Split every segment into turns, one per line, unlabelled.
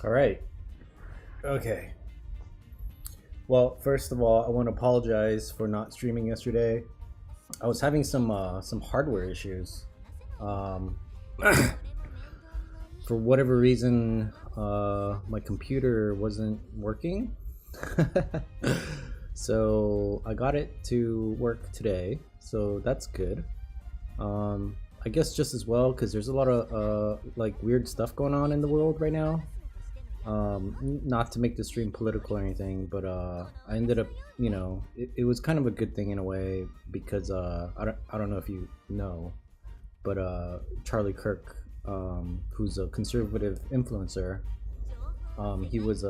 All right. Okay. Well, first of all, I want to apologize for not streaming yesterday. I was having some hardware issues. Um, for whatever reason, my computer wasn't working. So I got it to work today. So that's good. I guess just as well because there's a lot of like weird stuff going on in the world right now. Not to make the stream political or anything, but I ended up, it was kind of a good thing in a way because I don't know if you know, but Charlie Kirk, who's a conservative influencer, he was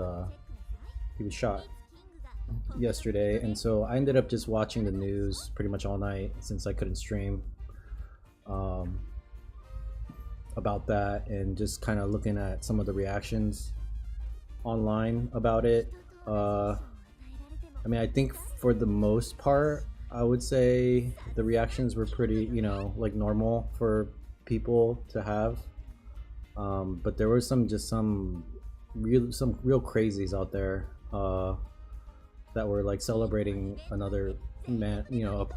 shot yesterday, and so I ended up just watching the news pretty much all night since I couldn't stream. Um, about that and just kind of looking at some of the reactions online about it. I mean, I think for the most part, I would say the reactions were pretty, like normal for people to have. But there were some real crazies out there that were like celebrating another man,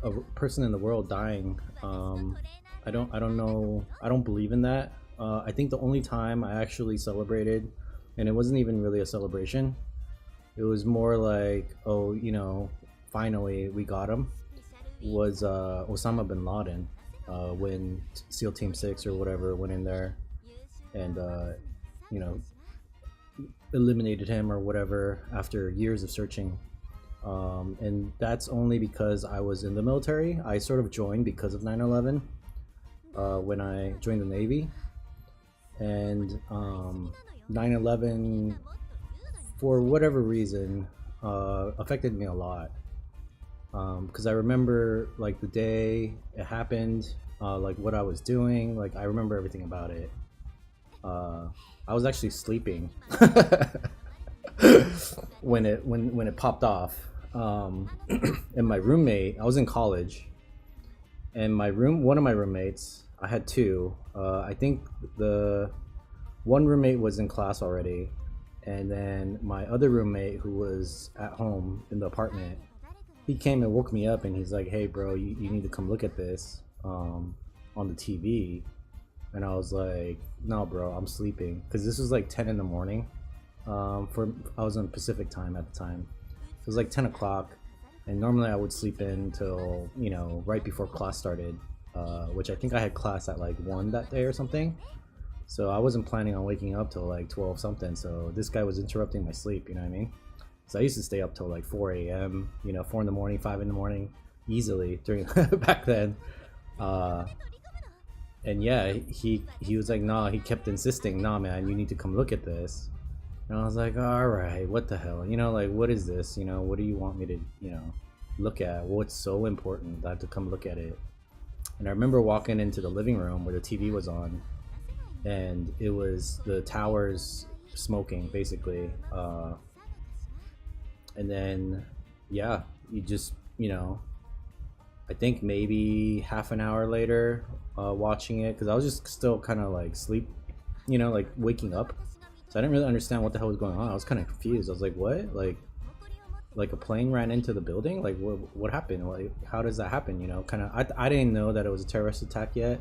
a person in the world dying. I don't know. I don't believe in that. I think the only time I actually celebrated, and it wasn't even really a celebration. It was more like, oh, finally we got him. Was Osama bin Laden when SEAL Team 6 or whatever went in there and you know eliminated him or whatever after years of searching. And that's only because I was in the military. I sort of joined because of 9/11 when I joined the Navy, and 9/11 for whatever reason affected me a lot because I remember like the day it happened, like what I was doing, like I remember everything about it. I was actually sleeping when it popped off. And my roommate, I was in college, and one of my roommates, I had two. I think the one roommate was in class already, and then my other roommate, who was at home in the apartment, he came and woke me up, and he's like, "Hey, bro, you need to come look at this on the TV." And I was like, "No, bro, I'm sleeping," because this was like 10 in the morning. I was on Pacific time at the time. It was like 10 o'clock, and normally I would sleep in till right before class started, which I think I had class at like 1 that day or something. So I wasn't planning on waking up till like 12 something. So this guy was interrupting my sleep. You know what I mean? So I used to stay up till like 4 a.m. 4 in the morning, 5 in the morning, easily during back then. And yeah, he was like, "Nah." He kept insisting, "Nah, man, you need to come look at this." And I was like, "All right, what the hell? Like, what is this? What do you want me to, look at? What's so important that I have to come look at it?" And I remember walking into the living room where the TV was on, and it was the towers smoking, basically. And then, yeah, you just, I think maybe half an hour later, watching it, because I was just still kind of like sleep, like waking up. So I didn't really understand what the hell was going on. I was kind of confused. I was like, "What? Like a plane ran into the building? Like what happened? Like how does that happen?" Kind of. I didn't know that it was a terrorist attack yet,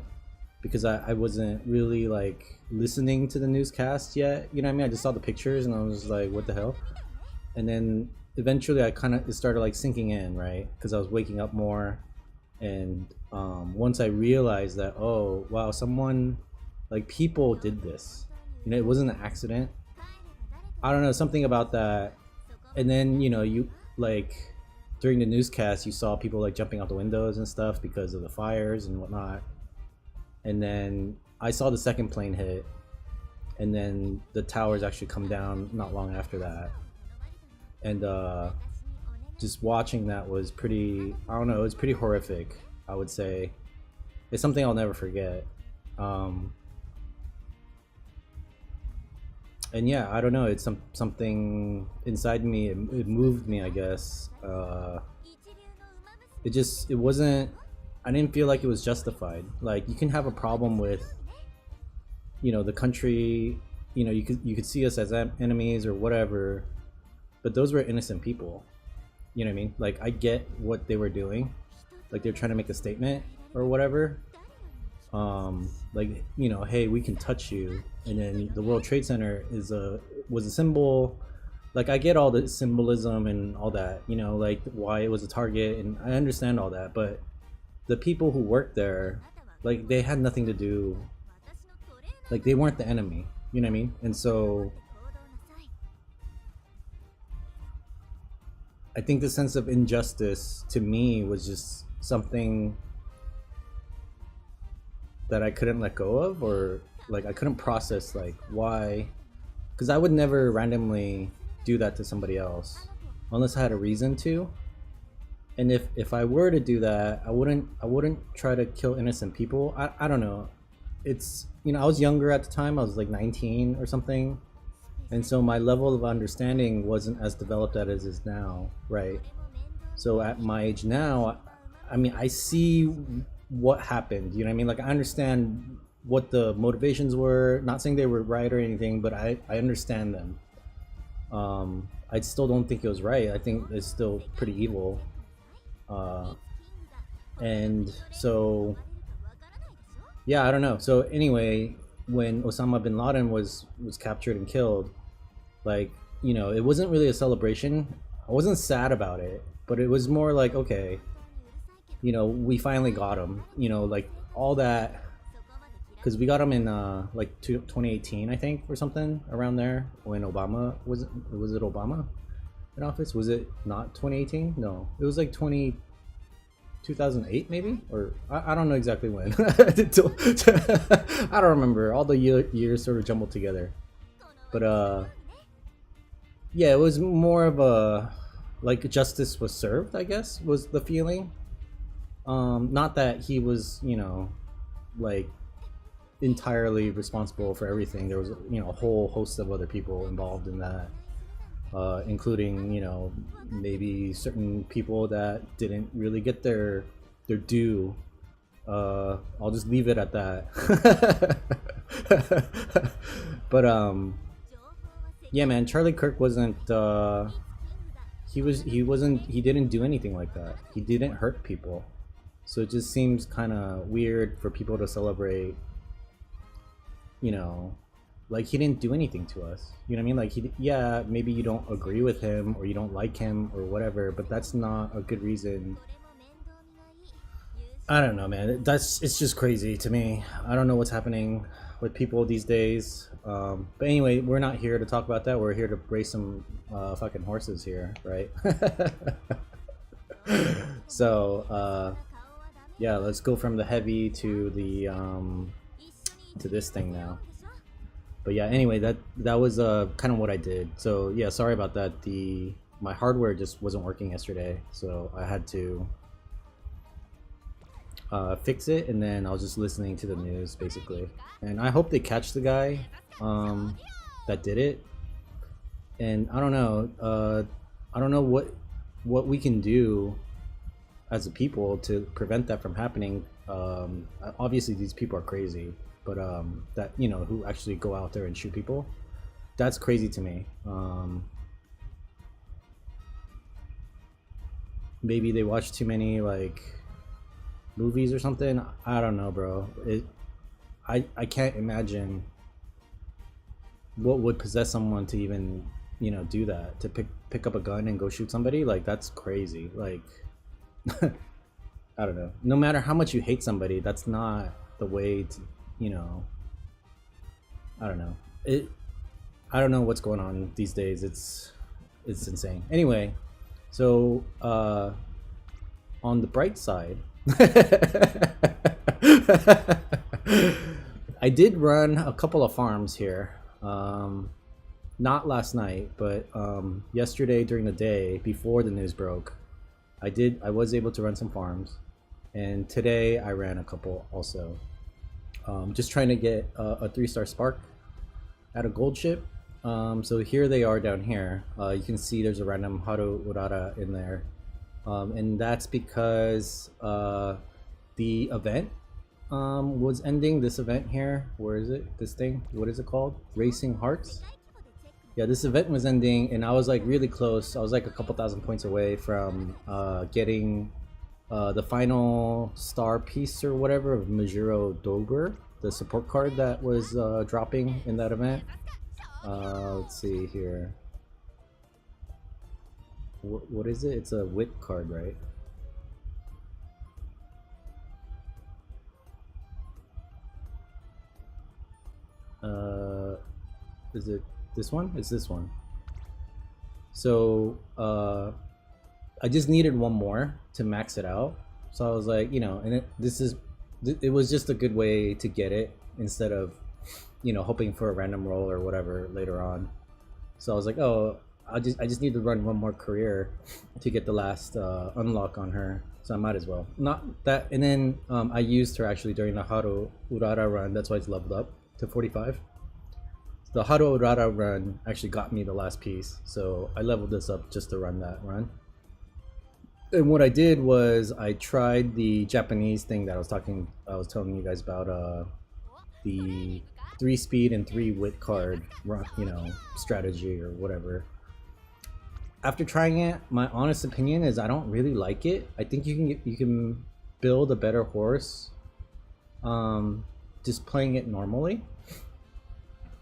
because I wasn't really like listening to the newscast yet. You know what I mean? I just saw the pictures and I was like, "What the hell?" And then eventually it started like sinking in, right? Because I was waking up more, and once I realized that, oh wow, people did this. It wasn't an accident. I don't know, something about that. And then you like during the newscast you saw people like jumping out the windows and stuff because of the fires and whatnot. And then I saw the second plane hit, and then the towers actually come down not long after that. And just watching that was pretty, I don't know, it was pretty horrific, I would say. It's something I'll never forget. And yeah, I don't know, it's something inside me, it moved me, I guess. It wasn't, I didn't feel like it was justified. Like, you can have a problem with the country, you could see us as enemies or whatever, but those were innocent people. You know what I mean? Like, I get what they were doing, like they're trying to make a statement or whatever. Like, hey, we can touch you, and then the World Trade Center was a symbol. Like, I get all the symbolism and all that, like why it was a target, and I understand all that, but the people who worked there, like, they had nothing to do. Like, they weren't the enemy. You know what I mean? And so I think the sense of injustice to me was just something that I couldn't let go of, or like I couldn't process, like, why, because I would never randomly do that to somebody else unless I had a reason to. And if I were to do that, I wouldn't try to kill innocent people. I don't know. It's, I was younger at the time. I was like 19 or something, and so my level of understanding wasn't as developed as it is now, right? So at my age now, I mean, I see what happened. You know what I mean? Like, I understand what the motivations were. Not saying they were right or anything, but I understand them. I still don't think it was right. I think it's still pretty evil. And so, yeah, I don't know. So anyway, when Osama bin Laden was captured and killed, like, it wasn't really a celebration. I wasn't sad about it, but it was more like, okay, we finally got him. Like, all that, because we got him in like 2018, I think, or something around there, when Obama was it Obama in office? Was it not 2018? No, it was like 2008 maybe, or I don't know exactly when. I don't remember. All the years sort of jumbled together, but yeah, it was more of a, like, justice was served, I guess, was the feeling. Not that he was, like, entirely responsible for everything. There was, a whole host of other people involved in that, including, maybe certain people that didn't really get their due. I'll just leave it at that. But yeah, man, Charlie Kirk wasn't. He didn't do anything like that. He didn't hurt people. So it just seems kind of weird for people to celebrate, like, he didn't do anything to us. You know what I mean? Like, yeah, maybe you don't agree with him or you don't like him or whatever, but that's not a good reason. I don't know, man. It's just crazy to me. I don't know what's happening with people these days. But anyway, we're not here to talk about that. We're here to race some fucking horses here, right? So, yeah, let's go from the heavy to the to this thing now. But yeah, anyway, that was kind of what I did. So yeah, sorry about that. My hardware just wasn't working yesterday, so I had to fix it, and then I was just listening to the news basically. And I hope they catch the guy that did it. And I don't know what we can do as a people to prevent that from happening. Obviously these people are crazy, but that, who actually go out there and shoot people, that's crazy to me. Maybe they watch too many, like, movies or something. I don't know, bro. I can't imagine what would possess someone to even, do that, to pick up a gun and go shoot somebody. Like, that's crazy. Like, I don't know. No matter how much you hate somebody, that's not the way to, I don't know. I don't know what's going on these days. It's insane. Anyway, so on the bright side, I did run a couple of farms here. Not last night, but yesterday during the day before the news broke, I was able to run some farms, and today I ran a couple also. Just trying to get a 3-star spark at a gold ship. So here they are down here. You can see there's a random Haru Urara in there, and that's because the event was ending this event here. Where is it? This thing? What is it called? Racing Hearts? Yeah, this event was ending and I was like really close. I was like a couple thousand points away from getting the final star piece or whatever of Majuro Dober, the support card that was dropping in that event. Let's see here. What is it? It's a wit card, right? Is it this one? It's this one. So I just needed one more to max it out. So I was like, you know, and it was just a good way to get it instead of, you know, hoping for a random roll or whatever later on. So I was like, oh, I just need to run one more career to get the last unlock on her. So I might as well. Not that, and then I used her actually during the Haru Urara run. That's why it's leveled up to 45. The Haru Urara run actually got me the last piece, so I leveled this up just to run that run. And what I did was I tried the Japanese thing that I was telling you guys about, the 3 speed and 3 wit card, you know, strategy or whatever. After trying it, my honest opinion is I don't really like it. I think you can build a better horse, just playing it normally,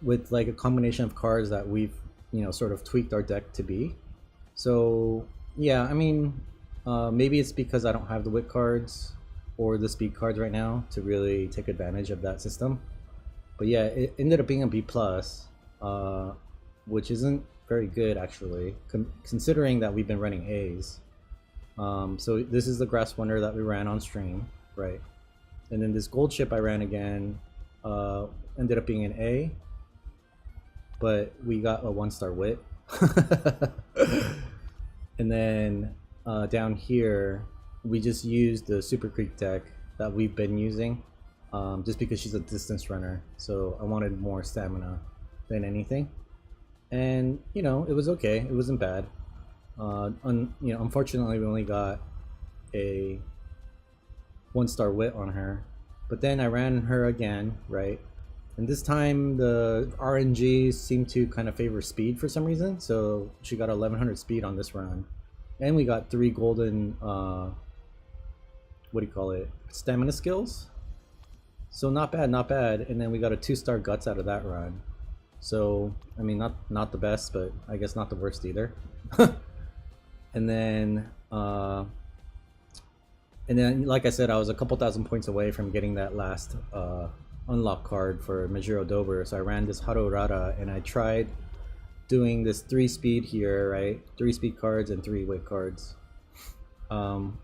with like a combination of cards that we've, you know, sort of tweaked our deck to be. So yeah, I mean, maybe it's because I don't have the wit cards or the speed cards right now to really take advantage of that system. But yeah, it ended up being a B+, which isn't very good actually, considering that we've been running A's. So this is the Grass Wonder that we ran on stream, right? And then this gold ship I ran again ended up being an A, but we got a 1-star wit. And then down here we just used the Super Creek deck that we've been using, just because she's a distance runner, so I wanted more stamina than anything. And you know, it was okay, it wasn't bad. You know, unfortunately we only got a 1-star wit on her, but then I ran her again, right? And this time the RNG seemed to kind of favor speed for some reason, so she got 1100 speed on this run. And we got 3 golden, what do you call it, stamina skills. So not bad, not bad. And then we got a 2-star guts out of that run. So I mean, not the best, but I guess not the worst either. And then like I said, I was a couple thousand points away from getting that last unlock card for Majuro Dober, so I ran this Haru Urara and I tried doing this 3 speed here, right? 3 speed cards and 3 wit cards.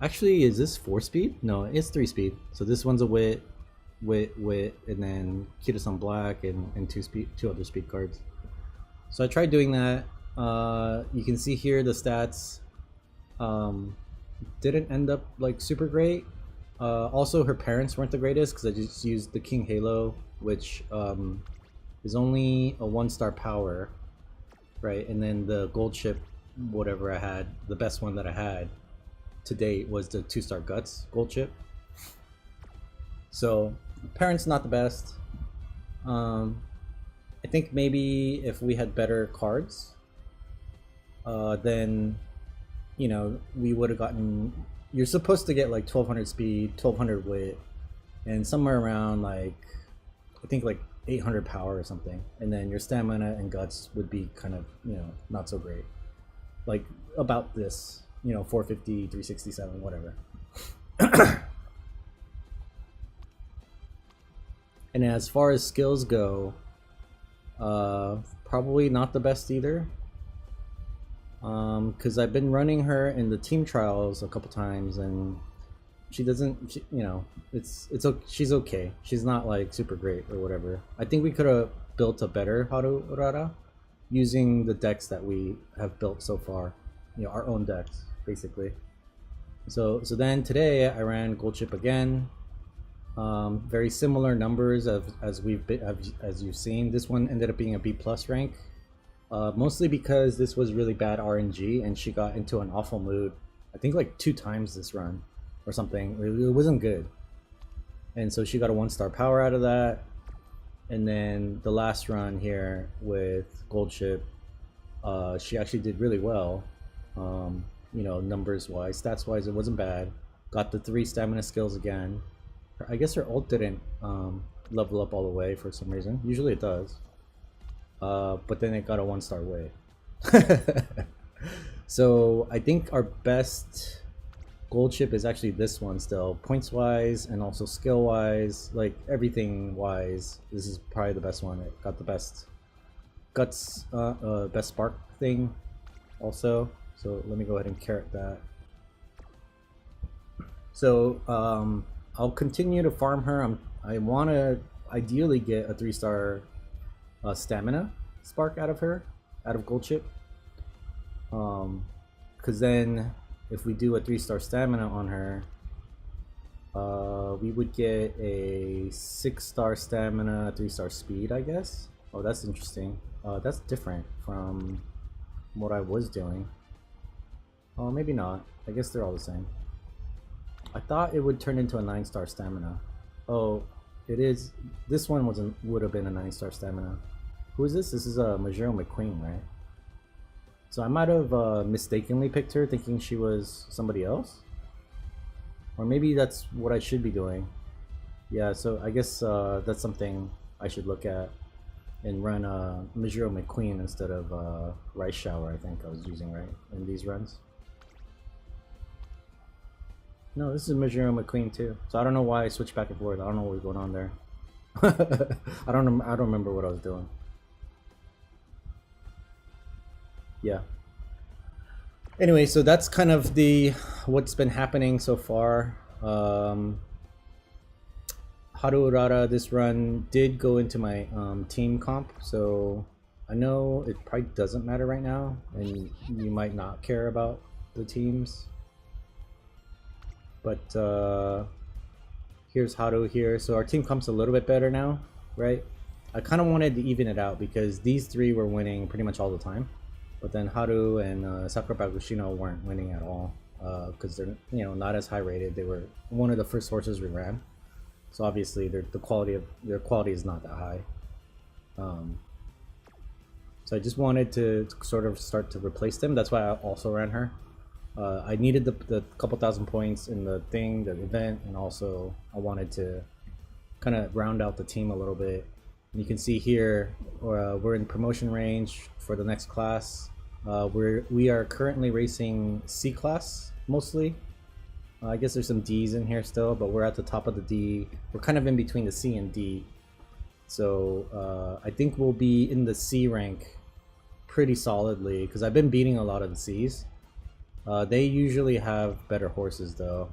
Actually, is this 4 speed? No, it's 3 speed. So this one's a wit, and then Kirasan Black and 2 other speed cards. So I tried doing that. You can see here the stats didn't end up like super great. Also, her parents weren't the greatest because I just used the King Halo, which is only a 1-star power, right? And then the gold ship, whatever I had, the best one that I had to date was the 2-star guts gold ship. So parents not the best. I think maybe if we had better cards, then, you know, we would have gotten, you're supposed to get like 1200 speed, 1200 wit, and somewhere around like, I think like 800 power or something, and then your stamina and guts would be kind of, you know, not so great, like about this, you know, 450, 367, whatever. And as far as skills go, probably not the best either, because I've been running her in the team trials a couple times and she doesn't, you know, she's okay. She's not like super great or whatever. I think we could have built a better Haru Urara using the decks that we have built so far, you know, our own decks basically. So then today I ran gold chip again. Very similar numbers as you've seen. This one ended up being a B+ rank, mostly because this was really bad RNG and she got into an awful mood, I think like 2 times this run or something. It wasn't good. and so she got a 1-star power out of that. And then the last run here with Gold Ship, she actually did really well. You know, numbers wise, stats wise, it wasn't bad. Got the 3 stamina skills again. I guess her ult didn't level up all the way for some reason. Usually it does. But then it got a 1-star way. So I think our best gold ship is actually this one still. Points wise and also skill wise, like everything wise, this is probably the best one. It got the best guts, best spark thing also. So let me go ahead and carrot that. So I'll continue to farm her. I want to ideally get a 3-star stamina spark out of her, out of gold chip. Because then if we do a 3-star stamina on her, we would get a 6-star stamina, 3-star speed, I guess. Oh, that's interesting. That's different from what I was doing. Oh, maybe not. I guess they're all the same. I thought it would turn into a 9-star stamina. Oh, it is. This one would have been a 9-star stamina. Who is this? This is a Musume McQueen, right? So I might have mistakenly picked her, thinking she was somebody else. Or maybe that's what I should be doing. Yeah, so I guess that's something I should look at and run Musume McQueen instead of Rice Shower, I think I was using, right, in these runs. No, this is Musume McQueen too. So I don't know why I switched back and forth. I don't know what was going on there. I don't remember what I was doing. Yeah. Anyway, so that's kind of what's been happening so far. Haru Urara this run did go into my team comp, so I know it probably doesn't matter right now, and you might not care about the teams. But here's Haru here. So our team comp's a little bit better now, right? I kind of wanted to even it out because these 3 were winning pretty much all the time. But then Haru and Sakura Bakushino weren't winning at all because they're not as high rated. They were one of the first horses we ran, so obviously their quality is not that high. So I just wanted to sort of start to replace them. That's why I also ran her. I needed the couple thousand points in the event, and also I wanted to kind of round out the team a little bit. And you can see here we're in promotion range for the next class. We are currently racing C class mostly. I guess there's some D's in here still, but we're at the top of the D. We're kind of in between the C and D. So I think we'll be in the C rank pretty solidly because I've been beating a lot of the C's. They usually have better horses though.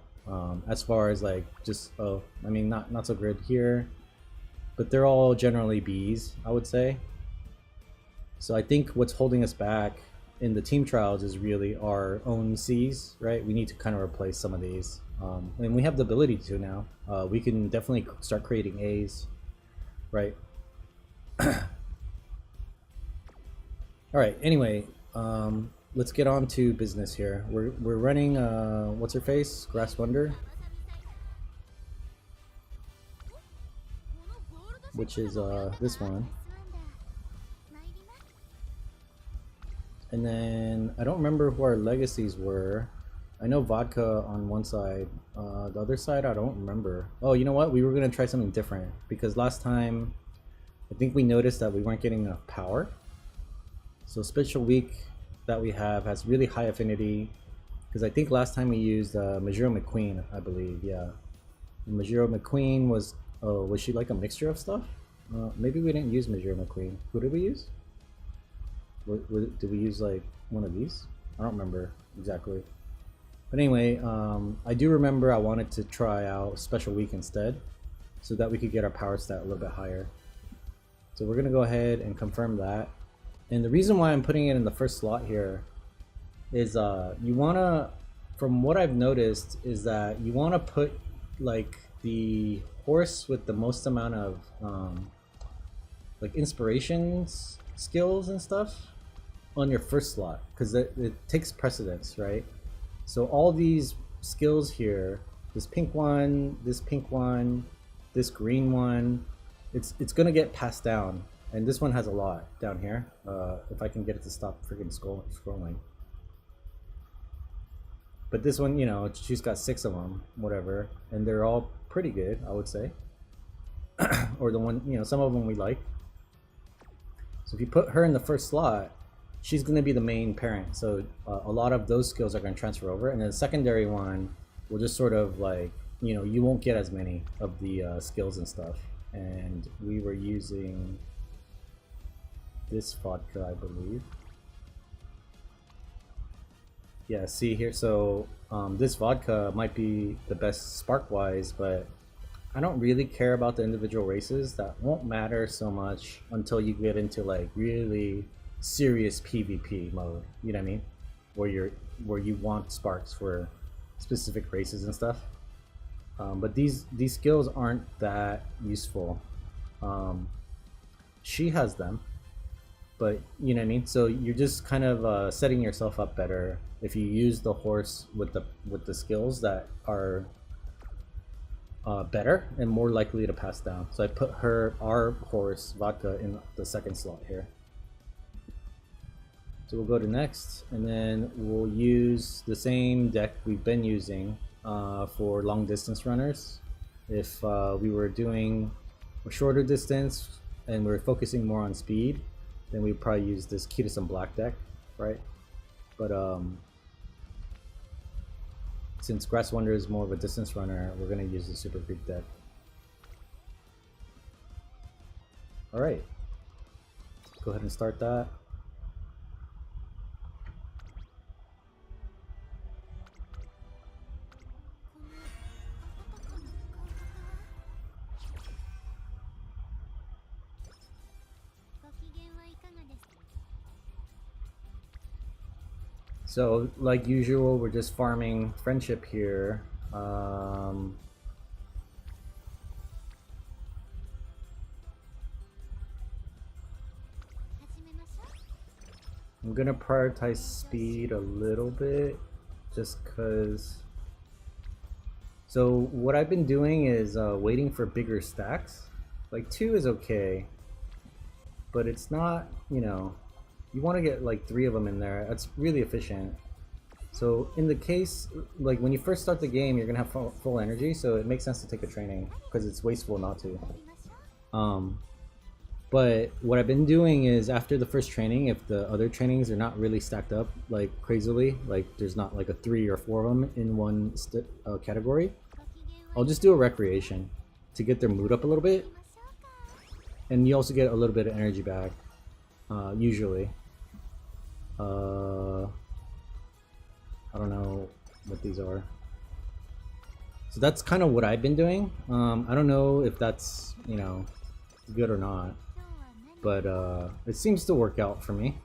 As far as like just I mean not so good here. But they're all generally Bs, I would say. So I think what's holding us back in the team trials is really our own Cs, right? We need to kind of replace some of these. And we have the ability to now. We can definitely start creating As, right? Alright, anyway, let's get on to business here. We're running, what's her face? Grass Wonder. Which is this one. And then I don't remember who our legacies were. I know Vodka on one side. The other side I don't remember. Oh, you know what? We were gonna try something different because last time I think we noticed that we weren't getting enough power. So special week that we have has really high affinity because I think last time we used Musume McQueen, I believe. Yeah, Musume McQueen was she like a mixture of stuff? Maybe we didn't use Musume McQueen. Who did we use? Did we use like one of these? I don't remember exactly. But anyway, I do remember I wanted to try out Special Week instead so that we could get our power stat a little bit higher. So we're gonna go ahead and confirm that. And the reason why I'm putting it in the first slot here is you wanna, from what I've noticed, is that you wanna put like the horse with the most amount of like inspirations, skills and stuff on your first slot because it takes precedence, right? So all these skills here, this pink one, this green one, it's gonna get passed down, and this one has a lot down here. If I can get it to stop freaking scrolling. But this one, you know, she's got 6 of them, whatever, and they're all pretty good, I would say. Or the one, you know, some of them we like. So if you put her in the first slot, she's going to be the main parent. So a lot of those skills are going to transfer over, and then the secondary one will just sort of like, you know, you won't get as many of the skills and stuff. And we were using this vodka, I believe. Yeah, see here, so this vodka might be the best spark-wise, but I don't really care about the individual races. That won't matter so much until you get into like really serious PvP mode, you know what I mean? Where you want sparks for specific races and stuff. But these skills aren't that useful. She has them, but you know what I mean? So you're just kind of setting yourself up better if you use the horse with the skills that are better and more likely to pass down. So I put our horse Vodka in the second slot here. So we'll go to next, and then we'll use the same deck we've been using for long distance runners. If we were doing a shorter distance and we're focusing more on speed, then we'd probably use this Kitasan Black deck, right? But since Grass Wonder is more of a distance runner, we're going to use the Super Greek deck. Alright, go ahead and start that. So, like usual, we're just farming friendship here. I'm gonna prioritize speed a little bit, just cause. So what I've been doing is waiting for bigger stacks. Like 2 is okay, but it's not, you know. You want to get like 3 of them in there. That's really efficient. So in the case, like when you first start the game, you're gonna have full energy, so it makes sense to take a training because it's wasteful not to. But what I've been doing is after the first training, if the other trainings are not really stacked up like crazily, like there's not like a 3 or 4 of them in one category, I'll just do a recreation to get their mood up a little bit, and you also get a little bit of energy back. Usually. I don't know what these are. So that's kind of what I've been doing. I don't know if that's, you know, good or not, but it seems to work out for me.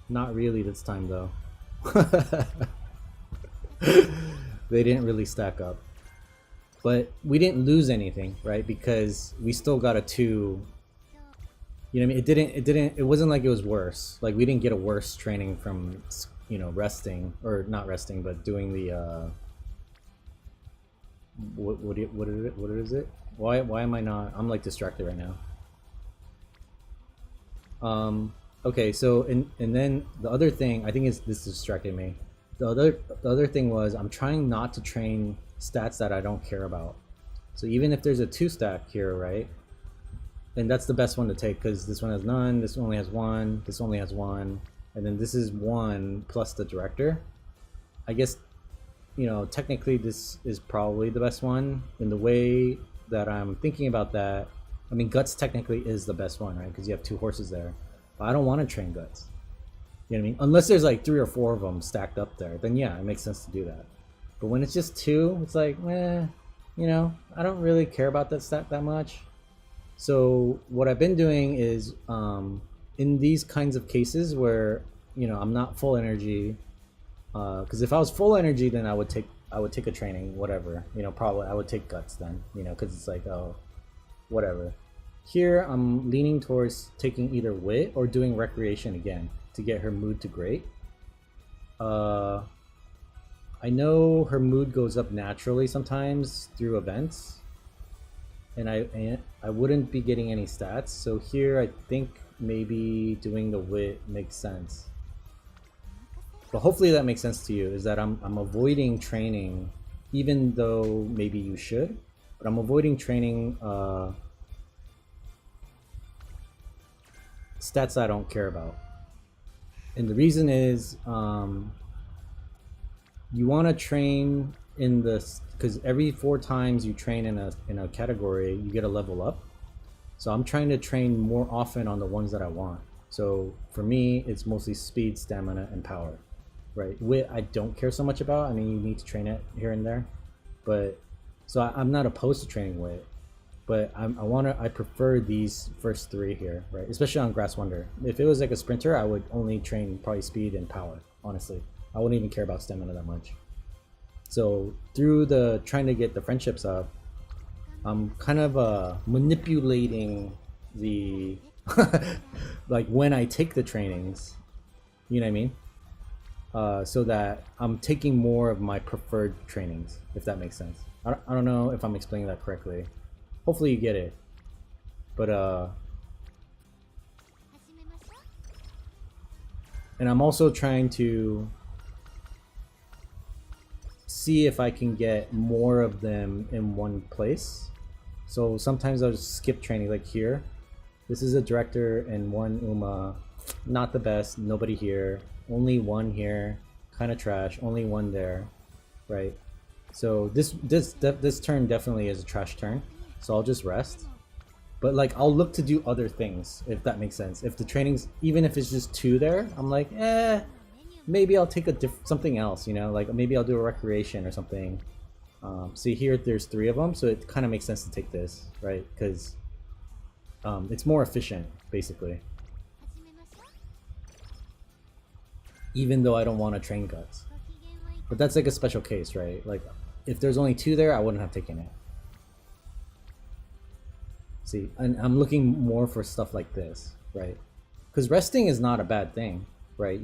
Not really this time though. They didn't really stack up. But we didn't lose anything, right? Because we still got a 2. You know what I mean? It wasn't like it was worse. Like we didn't get a worse training from, you know, resting, or not resting, but doing the what is it? Why am I not? I'm like distracted right now. Okay, so and then the other thing, I think this distracted me. The other thing was I'm trying not to train stats that I don't care about. So even if there's a 2 stack here, right, and that's the best one to take because this one has none, this one only has 1, this only has 1, and then this is 1 plus the director. I guess, you know, technically this is probably the best one in the way that I'm thinking about that. I mean, Guts technically is the best one, right, because you have 2 horses there, but I don't want to train Guts, you know what I mean, unless there's like 3 or 4 of them stacked up there, then yeah, it makes sense to do that. But when it's just 2, it's like, you know, I don't really care about that stat that much. So what I've been doing is, in these kinds of cases where, you know, I'm not full energy, because if I was full energy, then I would take a training, whatever. You know, probably I would take Guts then, you know, because it's like, oh, whatever. Here I'm leaning towards taking either Wit or doing Recreation again to get her mood to great. I know her mood goes up naturally sometimes through events, and I wouldn't be getting any stats. So here I think maybe doing the wit makes sense. But hopefully that makes sense to you. Is that I'm avoiding training, even though maybe you should, but I'm avoiding training stats I don't care about. And the reason is you want to train in this because every 4 times you train in a category, you get a level up. So I'm trying to train more often on the ones that I want. So for me, it's mostly speed, stamina, and power, right? Wit, I don't care so much about. I mean, you need to train it here and there, but so I'm not opposed to training wit, but I prefer these first 3 here, right? Especially on Grass Wonder. If it was like a sprinter, I would only train probably speed and power. Honestly, I wouldn't even care about stamina that much. So through the trying to get the friendships up, I'm kind of manipulating the like when I take the trainings, you know what I mean? So that I'm taking more of my preferred trainings, if that makes sense. I don't know if I'm explaining that correctly. Hopefully you get it. But and I'm also trying to see if I can get more of them in one place. So sometimes I'll just skip training, like here. This is a director and 1 Uma. Not the best, nobody here. Only 1 here, kind of trash. Only 1 there, right? So this turn definitely is a trash turn. So I'll just rest. But like I'll look to do other things, if that makes sense. If the training's, even if it's just 2 there, I'm like, maybe I'll take something else, you know, like maybe I'll do a recreation or something. See here, there's 3 of them, so it kind of makes sense to take this, right? Because it's more efficient, basically. Even though I don't want to train guts. But that's like a special case, right? Like, if there's only 2 there, I wouldn't have taken it. See, and I'm looking more for stuff like this, right? Because resting is not a bad thing, right?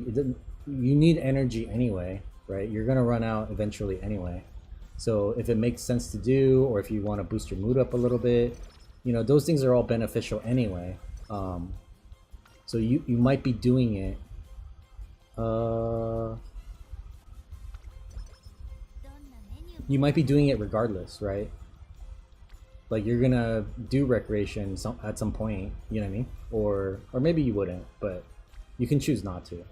You need energy anyway, right? You're gonna run out eventually anyway. So if it makes sense to do, or if you want to boost your mood up a little bit, you know, those things are all beneficial anyway. So you might be doing it. You might be doing it regardless, right? Like you're gonna do recreation at some point, you know what I mean? Or maybe you wouldn't, but you can choose not to.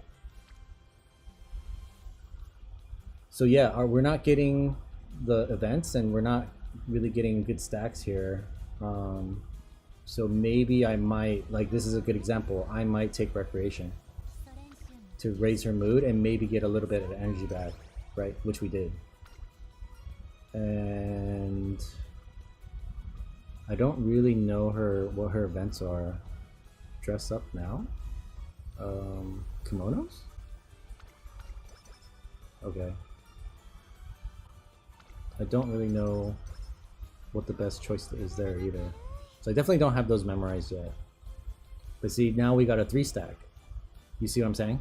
So yeah, we're not getting the events, and we're not really getting good stacks here. So maybe I might, like this is a good example, I might take recreation to raise her mood and maybe get a little bit of energy back, right? Which we did. And I don't really know what her events are. Dress up now? Kimonos? Okay. I don't really know what the best choice is there either. So I definitely don't have those memorized yet. But see, now we got a 3 stack. You see what I'm saying?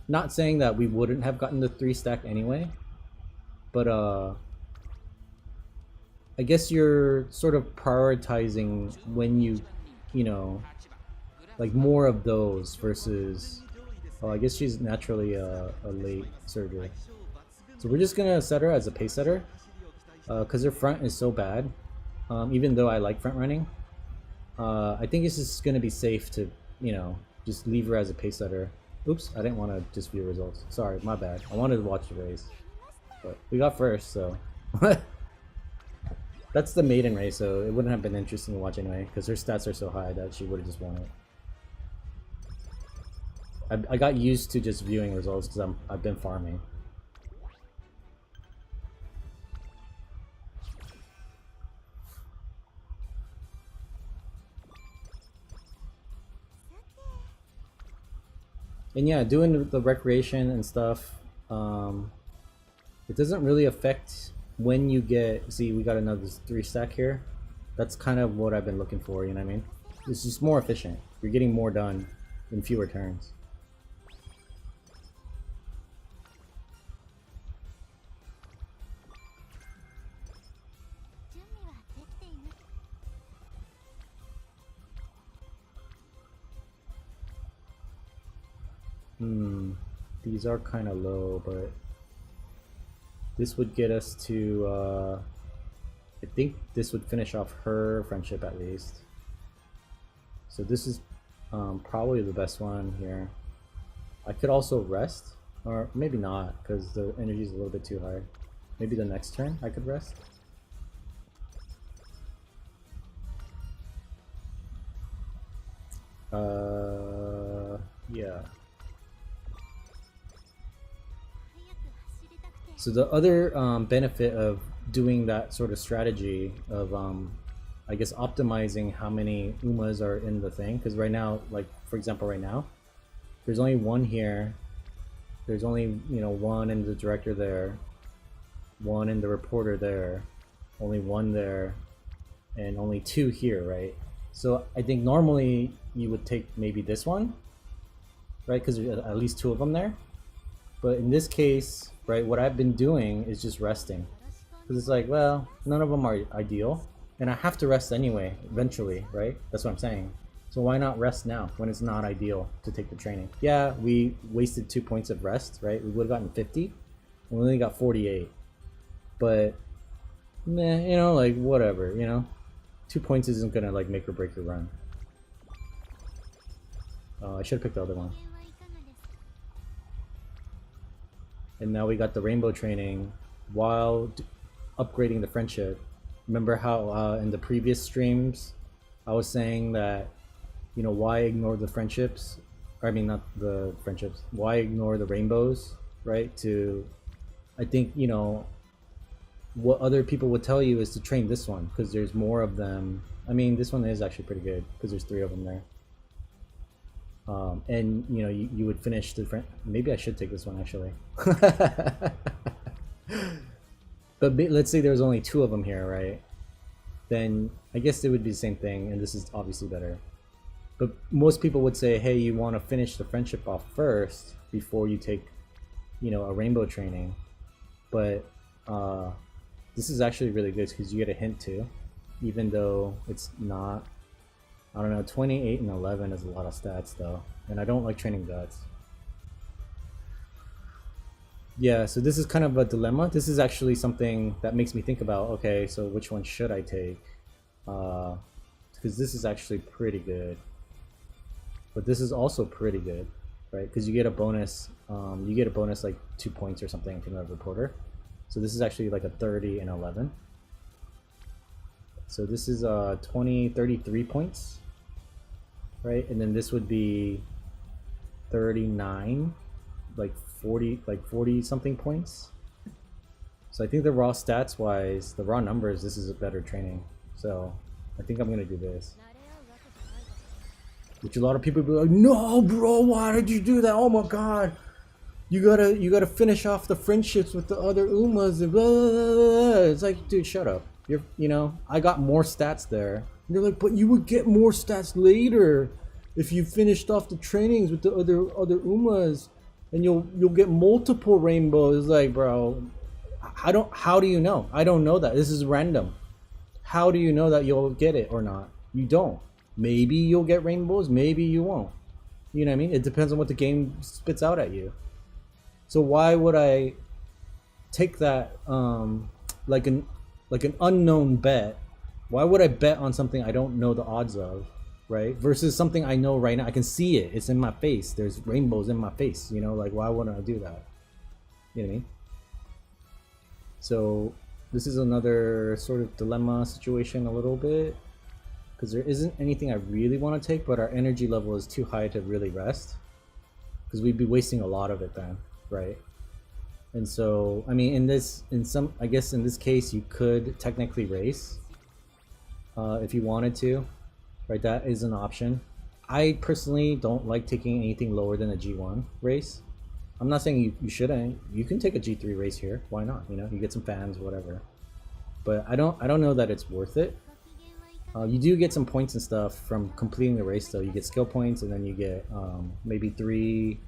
Not saying that we wouldn't have gotten the 3 stack anyway, but I guess you're sort of prioritizing when you know, like more of those versus, oh, I guess she's naturally a late surger. So we're just gonna set her as a pace setter, because her front is so bad. Even though I like front running, I think it's just gonna be safe to, you know, just leave her as a pace setter. Oops, I didn't want to just view results. Sorry, my bad. I wanted to watch the race, but we got first, so that's the maiden race. So it wouldn't have been interesting to watch anyway, because her stats are so high that she would have just won it. I got used to just viewing results because I've been farming. And yeah, doing the recreation and stuff, it doesn't really affect when you get. See, we got another 3 stack here. That's kind of what I've been looking for, you know what I mean? It's just more efficient. You're getting more done in fewer turns. These are kind of low, but this would get us to, I think this would finish off her friendship at least. So this is probably the best one here. I could also rest, or maybe not, because the energy is a little bit too high. Maybe the next turn I could rest. Yeah. So the other benefit of doing that sort of strategy of, I guess, optimizing how many Umas are in the thing, because right now, like for example, right now, there's only one here. There's only, you know, one in the director there, one in the reporter there, only one there, and only two here, right? So I think normally you would take maybe this one, right? Because there's at least two of them there. But in this case, right, what I've been doing is just resting. Because it's like, well, none of them are ideal. And I have to rest anyway, eventually, right? That's what I'm saying. So why not rest now when it's not ideal to take the training? Yeah, we wasted 2 points of rest, right? We would have gotten 50. And we only got 48. But, meh, you know, like, whatever, you know? 2 points isn't gonna, like, make or break your run. I should have picked the other one. And now we got the rainbow training while upgrading the friendship. Remember how in the previous streams I was saying that, you know, why ignore the friendships? Or, I mean, not the friendships. Why ignore the rainbows, right? I think, you know, what other people would tell you is to train this one because there's more of them. I mean, this one is actually pretty good because there's 3 of them there. And you know, you would finish the friend. Maybe I should take this one actually. But let's say there's only 2 of them here, right? Then I guess it would be the same thing, and this is obviously better. But most people would say, hey, you want to finish the friendship off first before you take, you know, a rainbow training. But this is actually really good because you get a hint too, even though it's not. I don't know, 28 and 11 is a lot of stats though, and I don't like training guts. Yeah, so this is kind of a dilemma. This is actually something that makes me think about, okay, so which one should I take? Because this is actually pretty good. But this is also pretty good, right? Because you get a bonus, like 2 points or something from the reporter. So this is actually like a 30 and 11. So this is 33 points. Right, and then this would be 39, like 40 something points. So I think the raw stats wise, the raw numbers, this is a better training. So I think I'm gonna do this. Which a lot of people be like, no bro, why did you do that? Oh my god. You gotta finish off the friendships with the other Umas and blah, blah, blah, blah. It's like, dude, shut up. You know, I got more stats there. And they're like, but you would get more stats later if you finished off the trainings with the other Umas, and you'll get multiple rainbows. Like, bro, how do you know? I don't know that. This is random. How do you know that you'll get it or not? You don't. Maybe you'll get rainbows, maybe you won't. You know what I mean? It depends on what the game spits out at you. So why would I take that like an unknown bet? Why would I bet on something I don't know the odds of, right? Versus something I know right now. I can see it. It's in my face. There's rainbows in my face, you know? Like, why wouldn't I do that? You know what I mean? So this is another sort of dilemma situation a little bit, because there isn't anything I really want to take, but our energy level is too high to really rest, because we'd be wasting a lot of it then, right? And so, I mean, I guess in this case, you could technically race if you wanted to, right? That is an option. I personally don't like taking anything lower than a G1 race. I'm not saying you shouldn't. You can take a G3 race here. Why not? You know, you get some fans, whatever. But I don't know that it's worth it. You do get some points and stuff from completing the race though. You get skill points and then you get maybe 3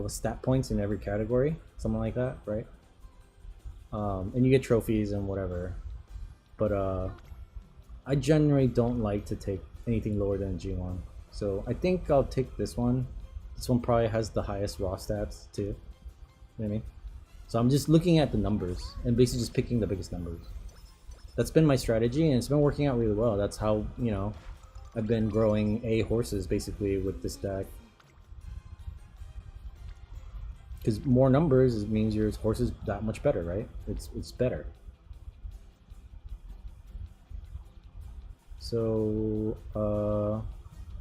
stat points in every category, something like that, right? And you get trophies and whatever. But I generally don't like to take anything lower than G1. So I think I'll take this one. This one probably has the highest raw stats too. You know what I mean? So I'm just looking at the numbers and basically just picking the biggest numbers. That's been my strategy and it's been working out really well. That's how, you know, I've been growing A horses basically with this deck. Because more numbers means your horse is that much better, right? It's better. So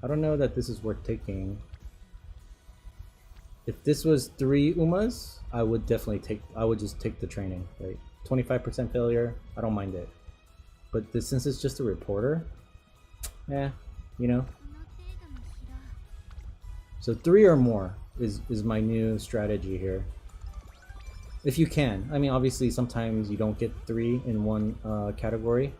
I don't know that this is worth taking. If this was 3 Umas, I would definitely take. I would just take the training, right? 25% failure, I don't mind it. But this, since it's just a reporter, you know. So 3 or more is my new strategy here. If you can. I mean, obviously sometimes you don't get 3 in one category.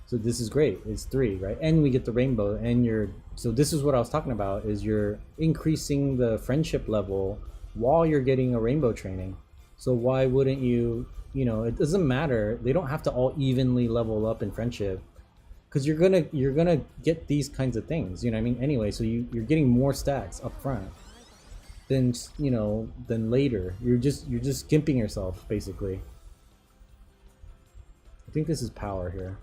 So this is great. It's 3, right? And we get the rainbow and you're... So this is what I was talking about, is you're increasing the friendship level while you're getting a rainbow training. So why wouldn't you, you know, it doesn't matter. They don't have to all evenly level up in friendship. Because you're gonna get these kinds of things, you know what I mean? Anyway, so you're getting more stats up front than, you know, than later. You're just skimping yourself, basically. I think this is power here.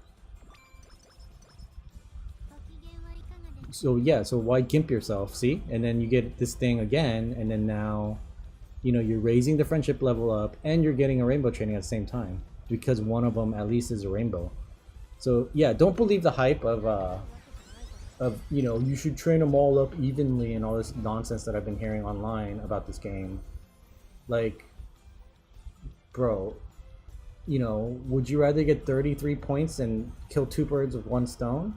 So yeah, so why gimp yourself, see? And then you get this thing again, and then now, you know, you're raising the friendship level up, and you're getting a rainbow training at the same time, because one of them at least is a rainbow. So yeah, don't believe the hype of you know, you should train them all up evenly and all this nonsense that I've been hearing online about this game. Like, bro, you know, would you rather get 33 points and kill 2 birds with 1 stone?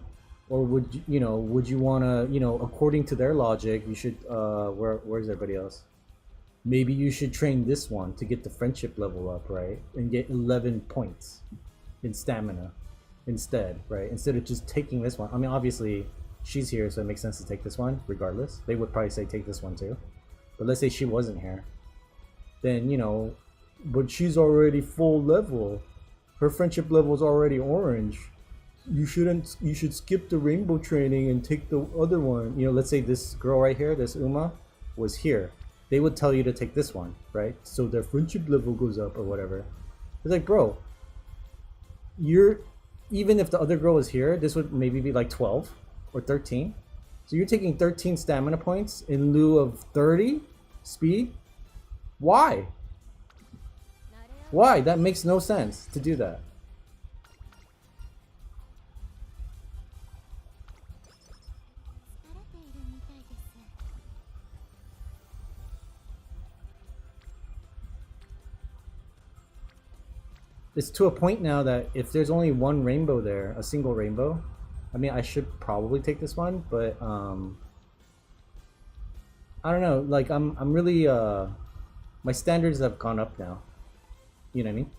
Or would you, you know, would you want to, you know, according to their logic, you should, where's everybody else? Maybe you should train this one to get the friendship level up, right? And get 11 points in stamina instead, right? Instead of just taking this one. I mean, obviously, she's here, so it makes sense to take this one, regardless. They would probably say take this one too. But let's say she wasn't here. Then, you know, but she's already full level. Her friendship level is already orange. You should skip the rainbow training and take the other one. You know, let's say this girl right here, this Uma, was here. They would tell you to take this one, right? So their friendship level goes up or whatever. It's like, bro, even if the other girl was here, this would maybe be like 12 or 13. So you're taking 13 stamina points in lieu of 30 speed? Why? Why? That makes no sense to do that. It's to a point now that if there's only one rainbow there, a single rainbow, I mean, I should probably take this one, but I don't know, like I'm really my standards have gone up now. You know what I mean?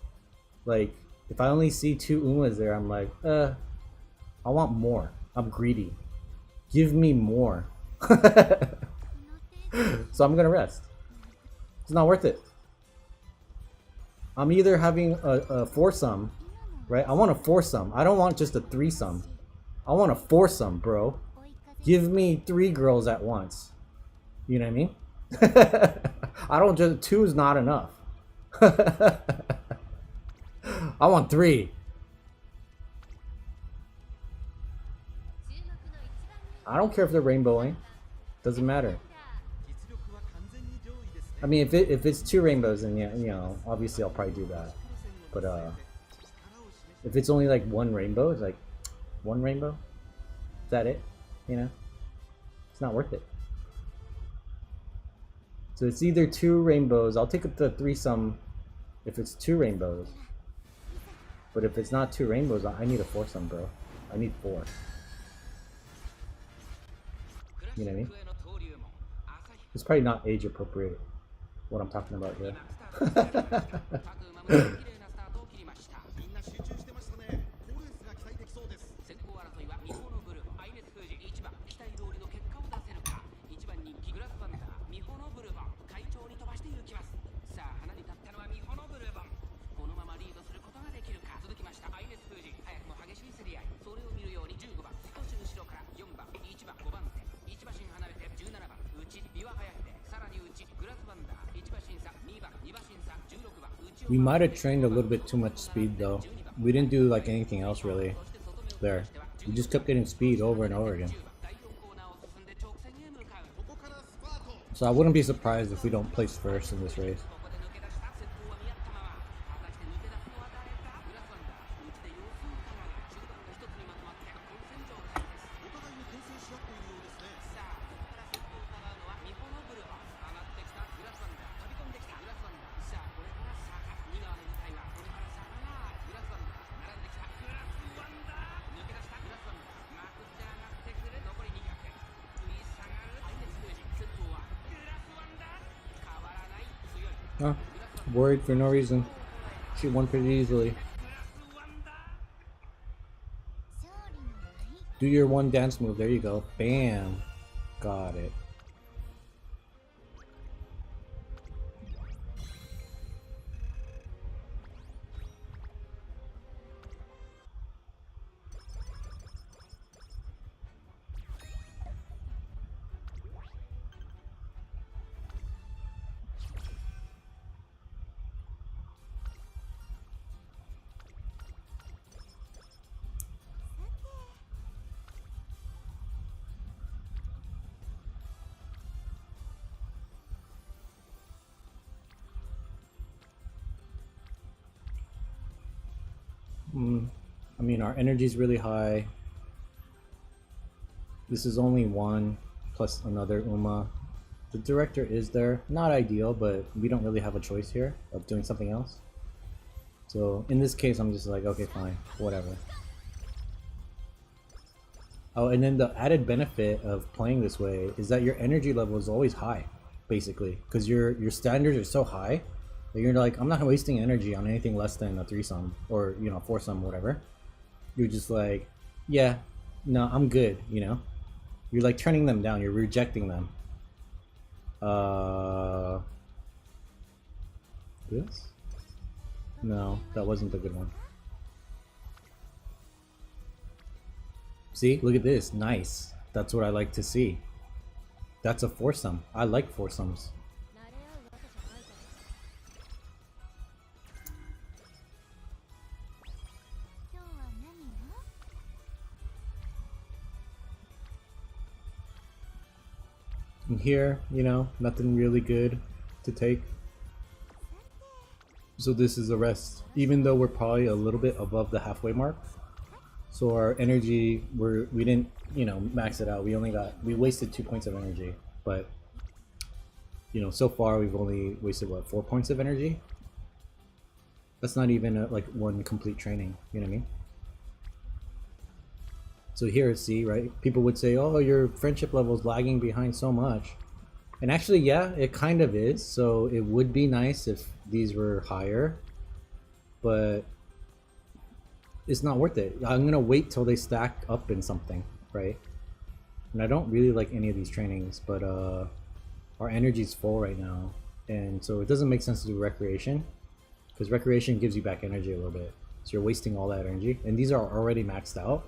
Like if I only see 2 Umas there, I'm like, I want more. I'm greedy. Give me more. So I'm gonna rest. It's not worth it. I'm either having a foursome, right? I want a foursome. I don't want just a threesome. I want a foursome, bro. Give me 3 girls at once. You know what I mean? I don't just... 2 is not enough. I want 3. I don't care if they're rainbowing. Doesn't matter. I mean, if it's 2 rainbows, then yeah, you know, obviously I'll probably do that. But if it's only like 1 rainbow, it's like 1 rainbow. Is that it? You know, it's not worth it. So it's either 2 rainbows. I'll take the threesome if it's 2 rainbows. But if it's not 2 rainbows, I need a foursome, bro. I need 4. You know what I mean? It's probably not age appropriate what I'm talking about here. We might have trained a little bit too much speed though. We didn't do like anything else really there. We just kept getting speed over and over again. So I wouldn't be surprised if we don't place first in this race. Oh, worried for no reason. She won pretty easily. Do your one dance move. There you go. Bam. Got it. I mean, our energy is really high. This is only one plus another Uma. The director is there. Not ideal, but we don't really have a choice here of doing something else. So in this case, I'm just like, okay, fine, whatever. Oh, and then the added benefit of playing this way is that your energy level is always high, basically, because your standards are so high that you're like, I'm not wasting energy on anything less than a 3-sum or, you know, 4-sum, whatever. You're just like, yeah, no, I'm good, you know? You're like turning them down, you're rejecting them. This? No, that wasn't the good one. See, look at this, nice. That's what I like to see. That's a 4-sum. I like 4-sums. And here, you know, nothing really good to take. So this is a rest, even though we're probably a little bit above the halfway mark. So our energy, we didn't, you know, max it out. We wasted 2 points of energy, but you know, so far we've only wasted what, 4 points of energy. That's not even like one complete training. You know what I mean? So here, see, right? People would say, "Oh, your friendship level is lagging behind so much," and actually, yeah, it kind of is. So it would be nice if these were higher, but it's not worth it. I'm gonna wait till they stack up in something, right? And I don't really like any of these trainings, but our energy's full right now, and so it doesn't make sense to do recreation, because recreation gives you back energy a little bit. So you're wasting all that energy, and these are already maxed out.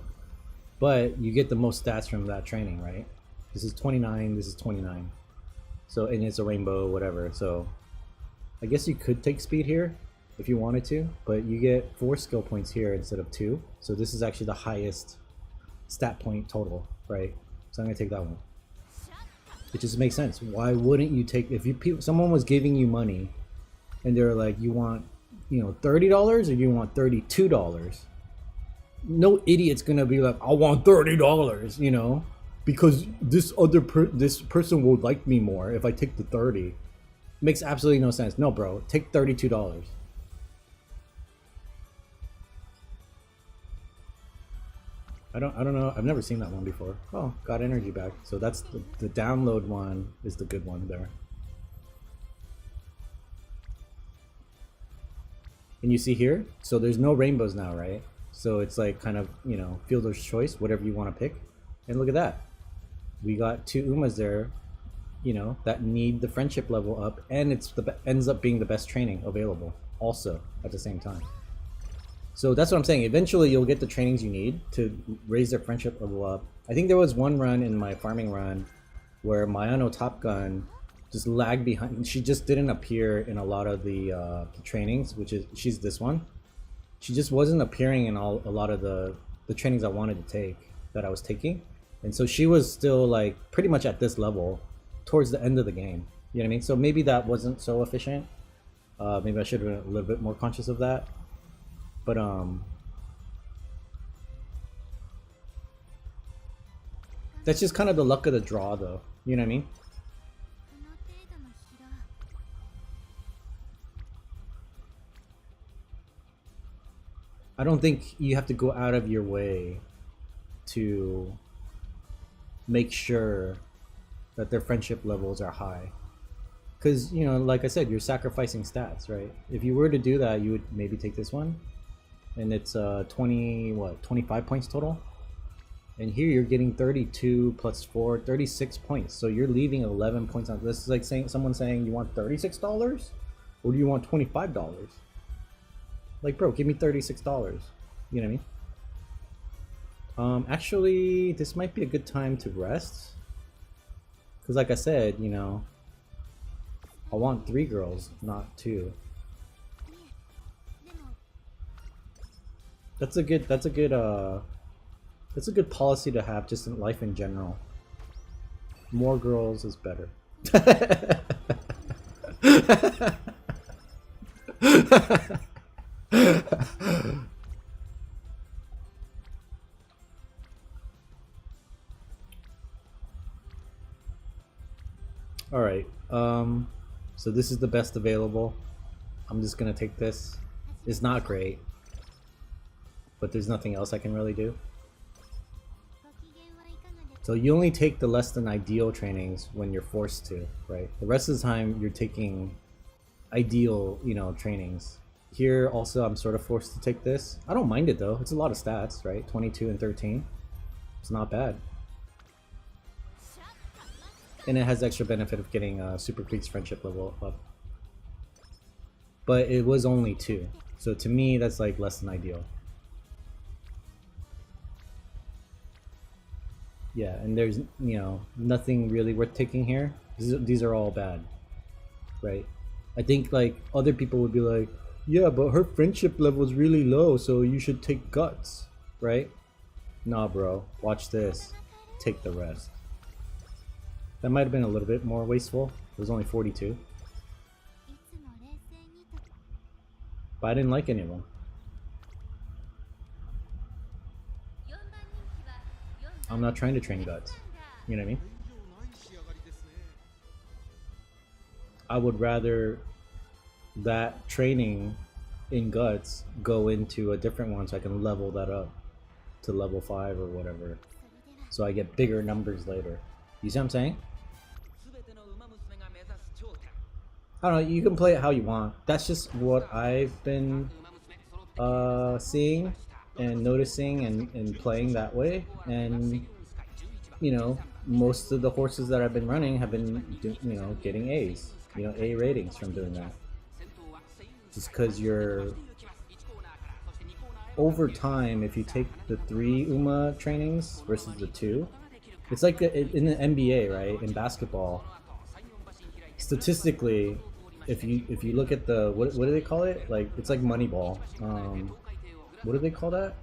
But you get the most stats from that training, right? This is 29, this is 29. So, and it's a rainbow, whatever. So I guess you could take speed here if you wanted to, but you get 4 skill points here instead of 2. So this is actually the highest stat point total, right? So I'm gonna take that one. It just makes sense. Why wouldn't you take, if someone was giving you money and they're like, you want, you know, $30 or you want $32? No idiot's gonna be like, I want $30, you know, because this person will like me more if I take the 30. Makes absolutely no sense. No, bro, take $32. I don't know. I've never seen that one before. Oh, got energy back. So that's the download one is the good one there. And you see here, so there's no rainbows now, right? So it's like kind of, you know, fielder's choice, whatever you want to pick. And look at that. We got 2 Umas there, you know, that need the friendship level up, and it's ends up being the best training available also at the same time. So that's what I'm saying. Eventually you'll get the trainings you need to raise their friendship level up. I think there was one run in my farming run where Mayano Top Gun just lag behind. She just didn't appear in a lot of the trainings, which is she's this one. She just wasn't appearing in a lot of the trainings I wanted to take that I was taking, and so she was still like pretty much at this level towards the end of the game. You know what I mean? So maybe that wasn't so efficient. Maybe I should have been a little bit more conscious of that. But that's just kind of the luck of the draw, though. You know what I mean? I don't think you have to go out of your way to make sure that their friendship levels are high. Because, you know, like I said, you're sacrificing stats, right? If you were to do that, you would maybe take this one. And it's 25 points total. And here you're getting 32 plus 4, 36 points. So you're leaving 11 points on this. Is like saying someone saying you want $36 or do you want $25? Like, bro, give me $36. You know what I mean? Actually, this might be a good time to rest. Because like I said, you know, I want 3 girls, not 2. That's a good policy to have just in life in general. More girls is better. All right. So this is the best available. I'm just gonna take this. It's not great, but there's nothing else I can really do. So you only take the less than ideal trainings when you're forced to, right? The rest of the time you're taking ideal, you know, trainings. Here also I'm sort of forced to take this. I don't mind it though. It's a lot of stats, right? 22 and 13. It's not bad. And it has the extra benefit of getting Super Creek's friendship level up. But it was only 2. So to me, that's like less than ideal. Yeah, and there's, you know, nothing really worth taking here. These are all bad, right? I think like other people would be like, yeah, but her friendship level is really low, so you should take guts, right? Nah, bro, watch this. Take the rest. That might have been a little bit more wasteful. It was only 42. But I didn't like any of them. I'm not trying to train guts. You know what I mean? I would rather that training in guts go into a different one so I can level that up to level 5 or whatever. So I get bigger numbers later. You see what I'm saying? I don't know, you can play it how you want. That's just what I've been seeing and noticing and playing that way. And, you know, most of the horses that I've been running have been, you know, getting A's. You know, A ratings from doing that. Just because you're... Over time, if you take the 3 UMA trainings versus the 2, it's like in the NBA, right? In basketball, statistically, if you look at the what do they call it? Like it's like Moneyball. What do they call that?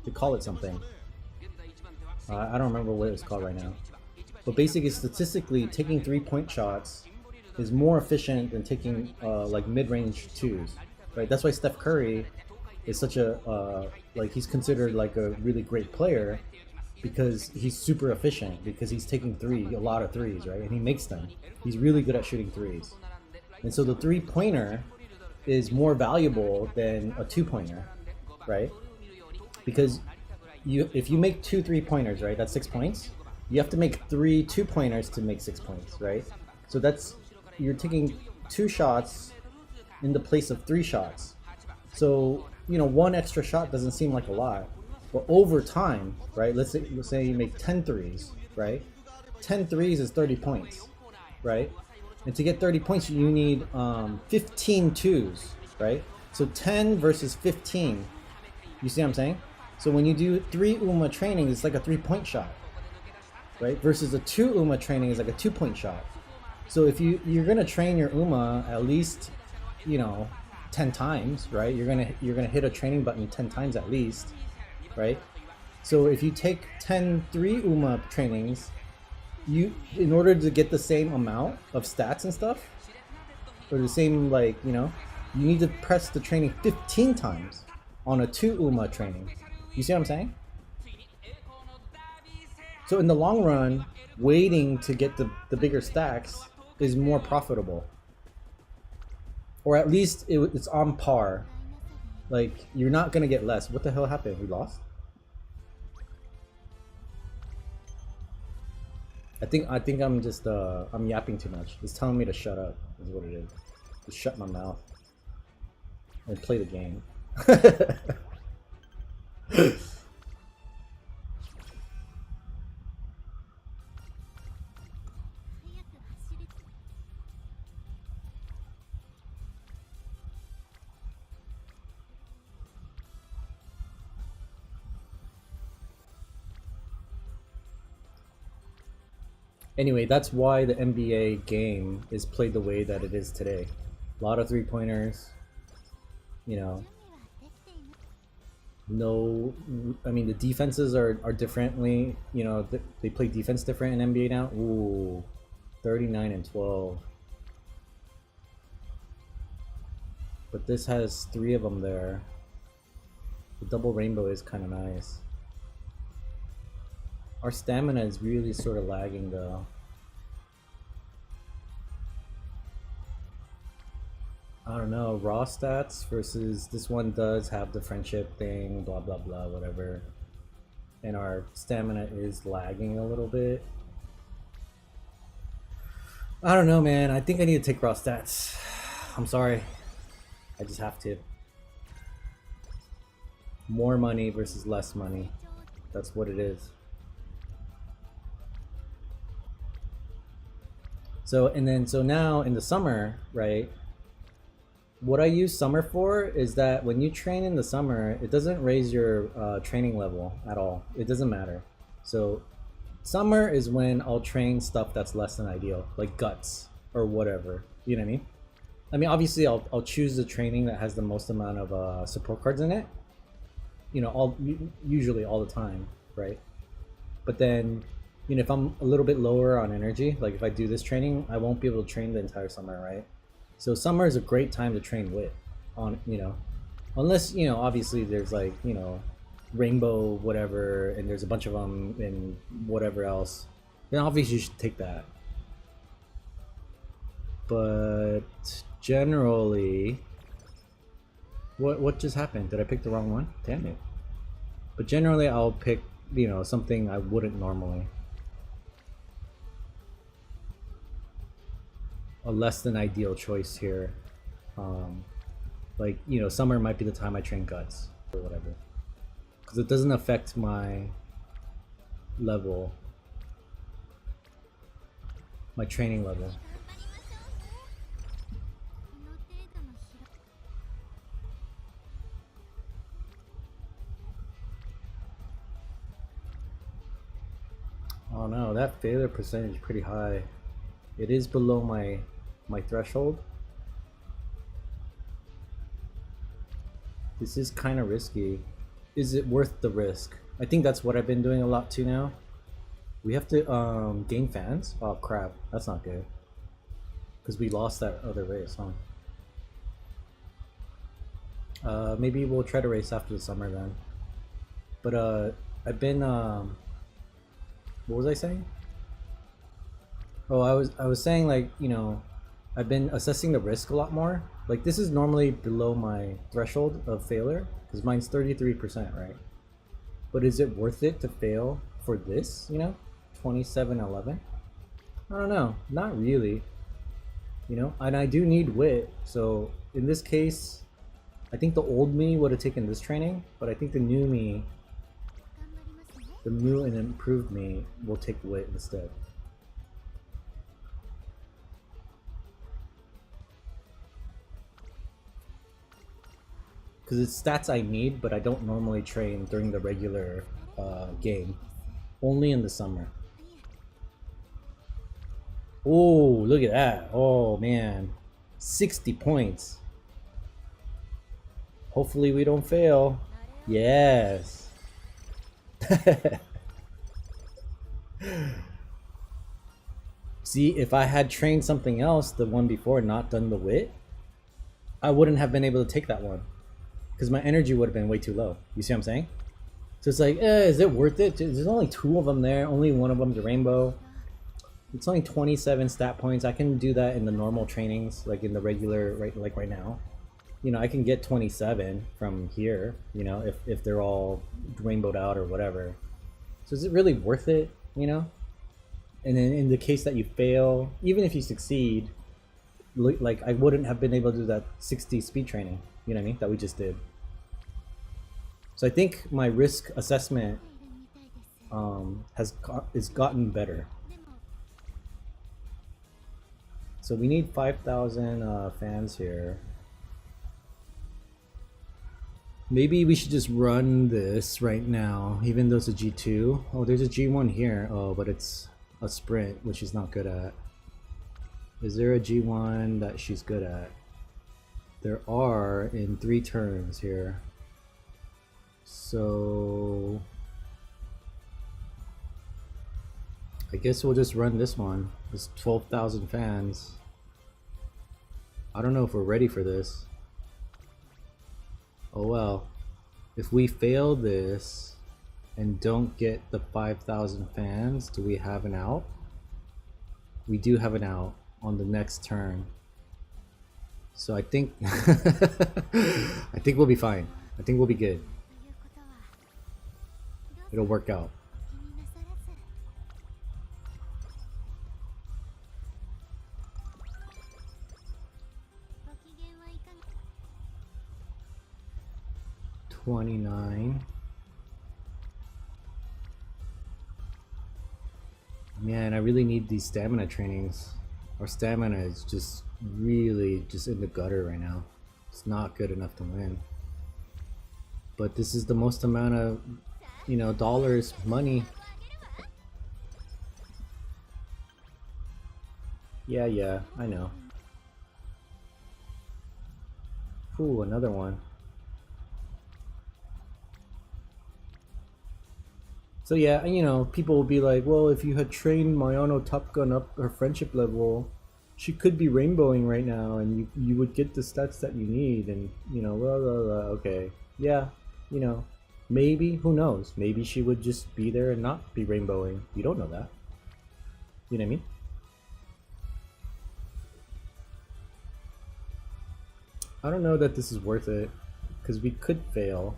They call it something. I don't remember what it's called right now. But basically, statistically, taking 3-point shots is more efficient than taking like mid-range 2s, right? That's why Steph Curry is such a like he's considered like a really great player because he's super efficient because he's taking a lot of 3s, right? And he makes them. He's really good at shooting 3s. And so the 3-pointer is more valuable than a 2-pointer, right? Because if you make 2 3-pointers, right, that's 6 points. You have to make 3 2-pointers to make 6 points, right? So you're taking 2 shots in the place of 3 shots. So, you know, 1 extra shot doesn't seem like a lot, but over time, right? Let's say you make 10 threes, right? 10 threes is 30 points, right? And to get 30 points, you need 15 twos, right? So 10 versus 15. You see what I'm saying? So when you do 3 UMA training, it's like a 3-point shot, right? Versus a 2 UMA training is like a 2-point shot. So if you're gonna train your Uma at least, you know, 10 times, right? You're gonna hit a training button 10 times at least, right? So if you take 10 3 Uma trainings, you in order to get the same amount of stats and stuff, or the same, like, you know, you need to press the training 15 times on a 2 Uma training. You see what I'm saying? So in the long run, waiting to get the bigger stacks is more profitable. Or at least it's on par. Like, you're not gonna get less. What the hell happened? We lost? I think I'm just I'm yapping too much. It's telling me to shut up, is what it is. Just shut my mouth and play the game. Anyway, that's why the NBA game is played the way that it is today. A lot of three-pointers, you know. No, I mean, the defenses are differently, you know, they play defense different in NBA now. Ooh, 39 and 12. But this has 3 of them there. The double rainbow is kind of nice. Our stamina is really sort of lagging though. I don't know, raw stats versus this one does have the friendship thing, blah blah blah, whatever. And our stamina is lagging a little bit. I don't know, man. I think I need to take raw stats. I'm sorry. I just have to. More money versus less money. That's what it is. So now in the summer, right? What I use summer for is that when you train in the summer, it doesn't raise your training level at all. It doesn't matter. So summer is when I'll train stuff that's less than ideal, like guts or whatever. You know what I mean? I mean, obviously I'll choose the training that has the most amount of support cards in it. You know, usually all the time, right? But then, you know, if I'm a little bit lower on energy, like if I do this training, I won't be able to train the entire summer, right? So summer is a great time to train wit on, you know, unless, you know, obviously there's like, you know, rainbow whatever, and there's a bunch of them and whatever else, then obviously you should take that. But generally, what just happened? Did I pick the wrong one? Damn it. But generally I'll pick, you know, something I wouldn't normally. A less than ideal choice here. Like, you know, summer might be the time I train guts or whatever, because it doesn't affect my level, my training level. Oh no, that failure percentage is pretty high. It is below my threshold. This is kind of risky. Is it worth the risk? I think that's what I've been doing a lot too now. We have to gain fans. Oh crap, that's not good. Because we lost that other race, huh? Maybe we'll try to race after the summer then. But I've been what was I saying? Oh, I was saying, like, you know, I've been assessing the risk a lot more. Like, this is normally below my threshold of failure, because mine's 33%, right? But is it worth it to fail for this, you know? 2711? I don't know. Not really. You know? And I do need wit, so in this case, I think the old me would have taken this training, but I think the new me, the new and improved me, will take wit instead. Because it's stats I need, but I don't normally train during the regular game. Only in the summer. Oh, look at that. Oh, man. 60 points. Hopefully we don't fail. Yes. See, if I had trained something else, the one before, not done the wit, I wouldn't have been able to take that one. Because my energy would have been way too low. You see what I'm saying? So it's like, is it worth it? There's only 2 of them there. Only one of them's a rainbow. It's only 27 stat points. I can do that in the normal trainings, like in the regular, like right now. You know, I can get 27 from here, you know, if they're all rainbowed out or whatever. So is it really worth it, you know? And then in the case that you fail, even if you succeed, like I wouldn't have been able to do that 60 speed training, you know what I mean, that we just did. So I think my risk assessment is gotten better. So we need 5,000 fans here. Maybe we should just run this right now, even though it's a G2. Oh, there's a G1 here. Oh, but it's a sprint, which she's not good at. Is there a G1 that she's good at? There are in 3 turns here. So I guess we'll just run this one. It's 12,000 fans. I don't know if we're ready for this. Oh well. If we fail this and don't get the 5,000 fans, do we have an out? We do have an out on the next turn. So I think I think we'll be fine. I think we'll be good. It'll work out. $29. Man, I really need these stamina trainings. Our stamina is just really just in the gutter right now. It's not good enough to win. But this is the most amount of, you know, dollars, money. Yeah, I know. Ooh, another one. So yeah, you know, people will be like, well, if you had trained Mayano Top Gun up her friendship level, she could be rainbowing right now, and you would get the stats that you need, and you know, blah, blah, blah. Okay, yeah, you know, maybe, who knows? Maybe she would just be there and not be rainbowing. You don't know that. You know what I mean? I don't know that this is worth it, because we could fail.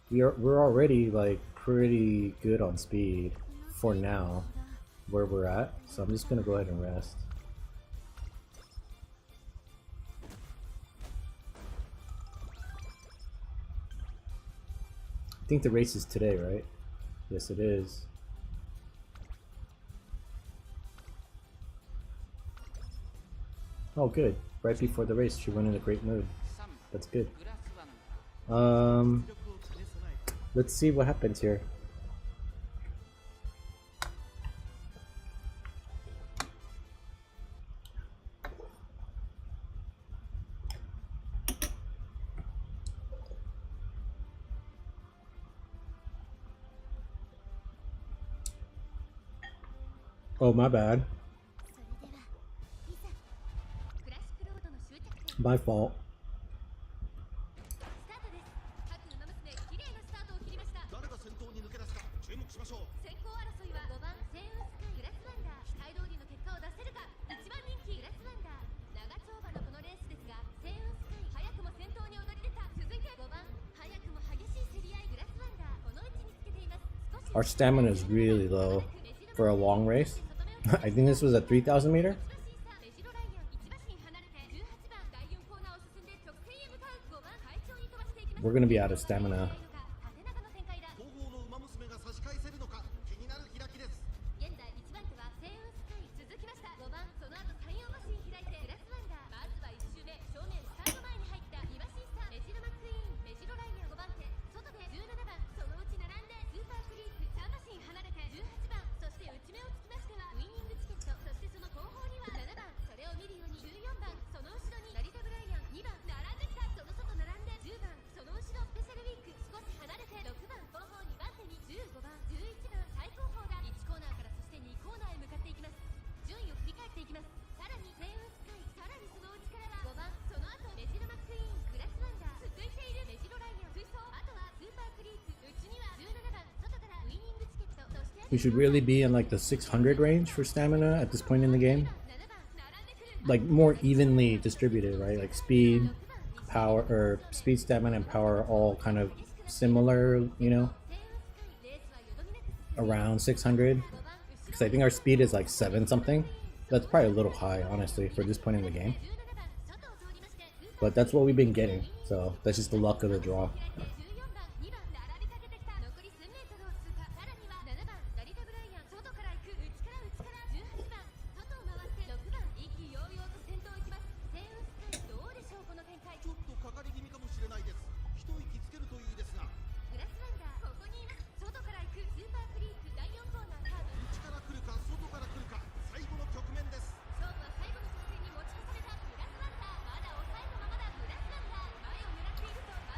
We're already like pretty good on speed for now, where we're at. So I'm just gonna go ahead and rest. I think the race is today, right? Yes, it is. Oh, good. Right before the race, she went in a great mood. That's good. Let's see what happens here. Oh, my bad. My fault. Our stamina is really low for a long race. I think this was a 3,000 meter. We're gonna be out of stamina. We should really be in like the 600 range for stamina at this point in the game. Like more evenly distributed, right? Like speed, power, or speed, stamina, and power are all kind of similar, you know, around 600. Because I think our speed is like 7 something. That's probably a little high, honestly, for this point in the game. But that's what we've been getting, so that's just the luck of the draw.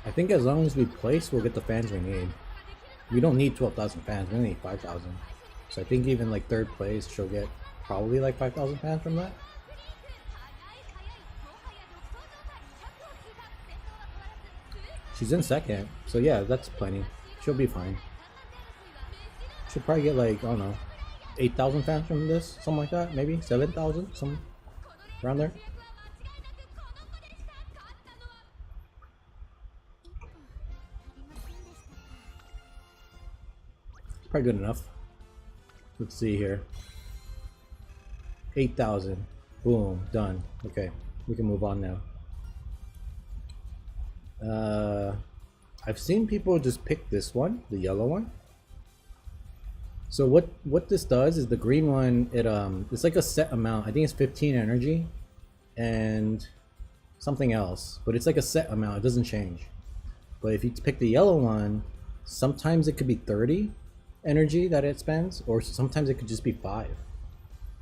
I think as long as we place, we'll get the fans we need. We don't need 12,000 fans, we only need 5,000. So I think even like 3rd place, she'll get probably like 5,000 fans from that. She's in 2nd, so yeah, that's plenty. She'll be fine. She'll probably get like, I don't know, 8,000 fans from this, something like that, maybe 7,000, some around there. Probably good enough. Let's see here. 8,000. Boom. Done. Okay. We can move on now. I've seen people just pick this one, the yellow one. So what this does is the green one, it's like a set amount. I think it's 15 energy and something else, but it's like a set amount. It doesn't change. But if you pick the yellow one, sometimes it could be 30 energy that it spends, or sometimes it could just be 5.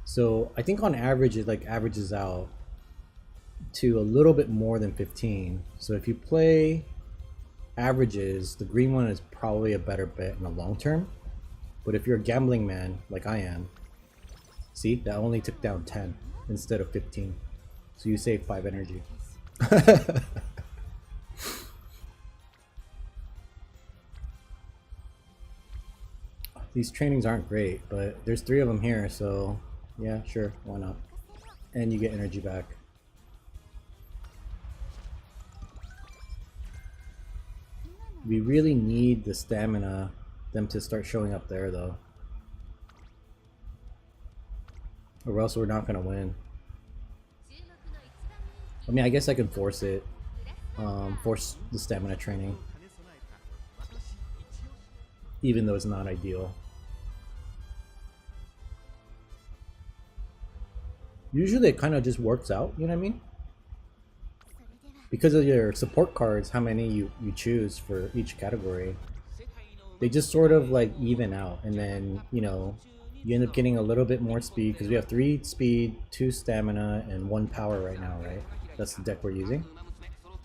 So I think on average it like averages out to a little bit more than 15. So if you play averages, the green one is probably a better bet in the long term. But if you're a gambling man like I am, see, that only took down 10 instead of 15. So you save 5 energy. These trainings aren't great, but there's 3 of them here, so yeah, sure, why not? And you get energy back. We really need the stamina, them to start showing up there though. Or else we're not gonna win. I mean, I guess I could force it. Force the stamina training. Even though it's not ideal. Usually it kind of just works out, you know what I mean? Because of your support cards, how many you choose for each category, they just sort of like even out, and then, you know, you end up getting a little bit more speed because we have 3 speed, 2 stamina, and 1 power right now, right? That's the deck we're using.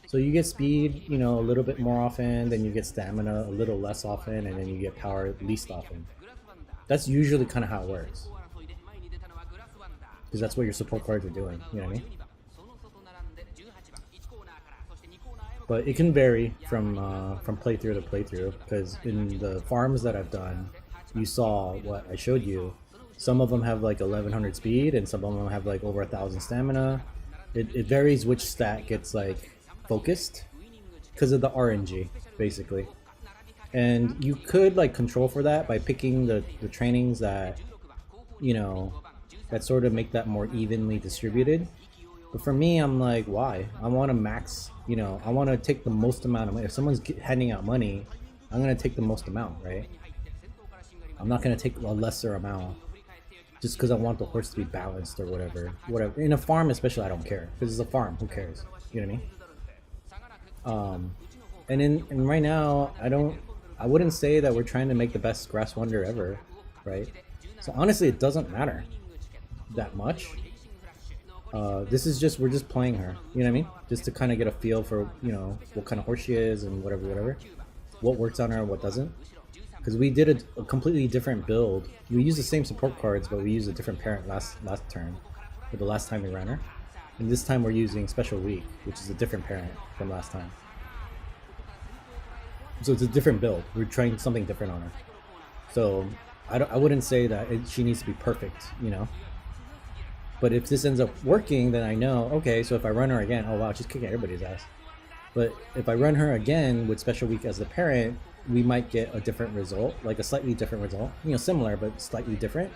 So you get speed, you know, a little bit more often, then you get stamina a little less often, and then you get power least often. That's usually kind of how it works. Because that's what your support cards are doing, you know what I mean? But it can vary from playthrough to playthrough, because in the farms that I've done, you saw what I showed you. Some of them have like 1100 speed, and some of them have like over 1000 stamina. It varies which stat gets like focused because of the RNG, basically. And you could like control for that by picking the trainings that, you know, that sort of make that more evenly distributed. But for me, I'm like, why? I want to max, you know, I want to take the most amount of money. If someone's handing out money, I'm going to take the most amount, right? I'm not going to take a lesser amount just because I want the horse to be balanced or whatever. In a farm especially, I don't care, because it's a farm. Who cares? You know what I mean? And right now, I wouldn't say that we're trying to make the best Grass Wonder ever, right? So honestly, it doesn't matter that much. This is just, we're just playing her, you know what I mean? Just to kind of get a feel for, you know, what kind of horse she is and whatever. What works on her and what doesn't. Because we did a completely different build. We used the same support cards, but we used a different parent last turn, for the last time we ran her. And this time we're using Special Week, which is a different parent from last time. So it's a different build. We're trying something different on her. So I wouldn't say that she needs to be perfect, you know. But if this ends up working, then I know, okay, so if I run her again, oh wow, she's kicking everybody's ass. But if I run her again with Special Week as the parent, we might get a different result, like a slightly different result. You know, similar, but slightly different.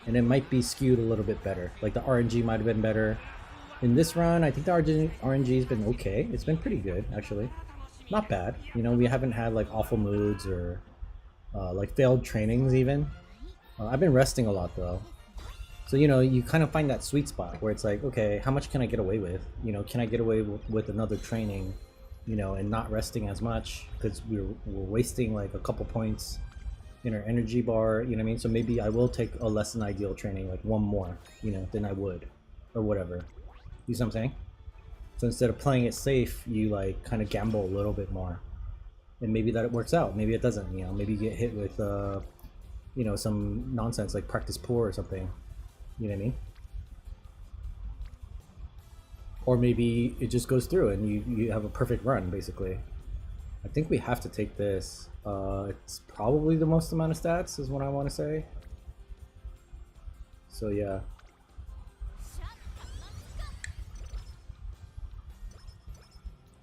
And it might be skewed a little bit better. Like the RNG might have been better. In this run, I think the RNG has been okay. It's been pretty good, actually. Not bad. You know, we haven't had like awful moods or like failed trainings even. I've been resting a lot though. So, you know, you kind of find that sweet spot where it's like, okay, how much can I get away with? You know, can I get away with another training, you know, and not resting as much because we're wasting like a couple points in our energy bar, you know what I mean? So maybe I will take a less than ideal training, like one more, you know, than I would, or whatever. You see what I'm saying? So instead of playing it safe, you like kind of gamble a little bit more. And maybe that it works out, maybe it doesn't, you know, maybe you get hit with, you know, some nonsense like practice poor or something. You know what I mean? Or maybe it just goes through and you have a perfect run, basically. I think we have to take this. It's probably the most amount of stats, is what I want to say. So yeah.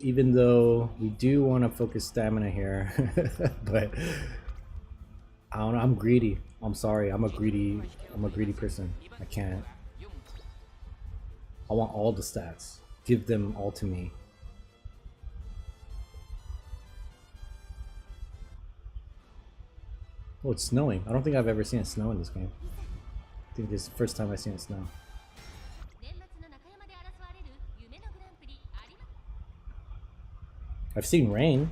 Even though we do want to focus stamina here, but I don't know. I'm greedy. I'm sorry. I'm a greedy person. I can't. I want all the stats. Give them all to me. Oh, it's snowing. I don't think I've ever seen it snow in this game. I think this is the first time I've seen it snow. I've seen rain.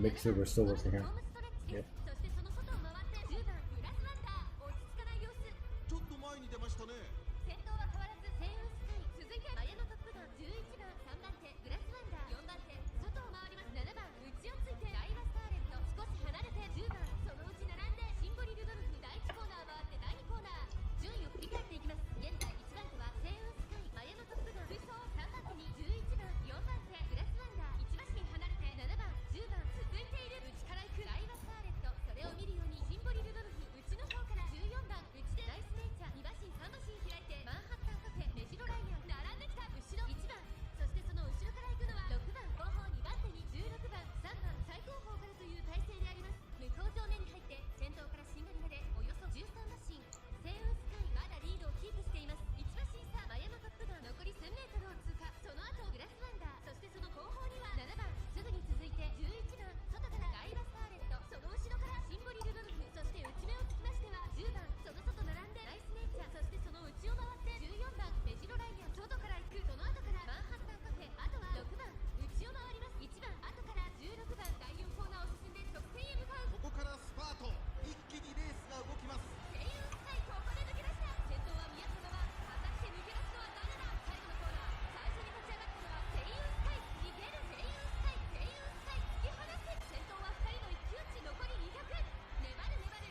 Make sure we're still working here. Yep.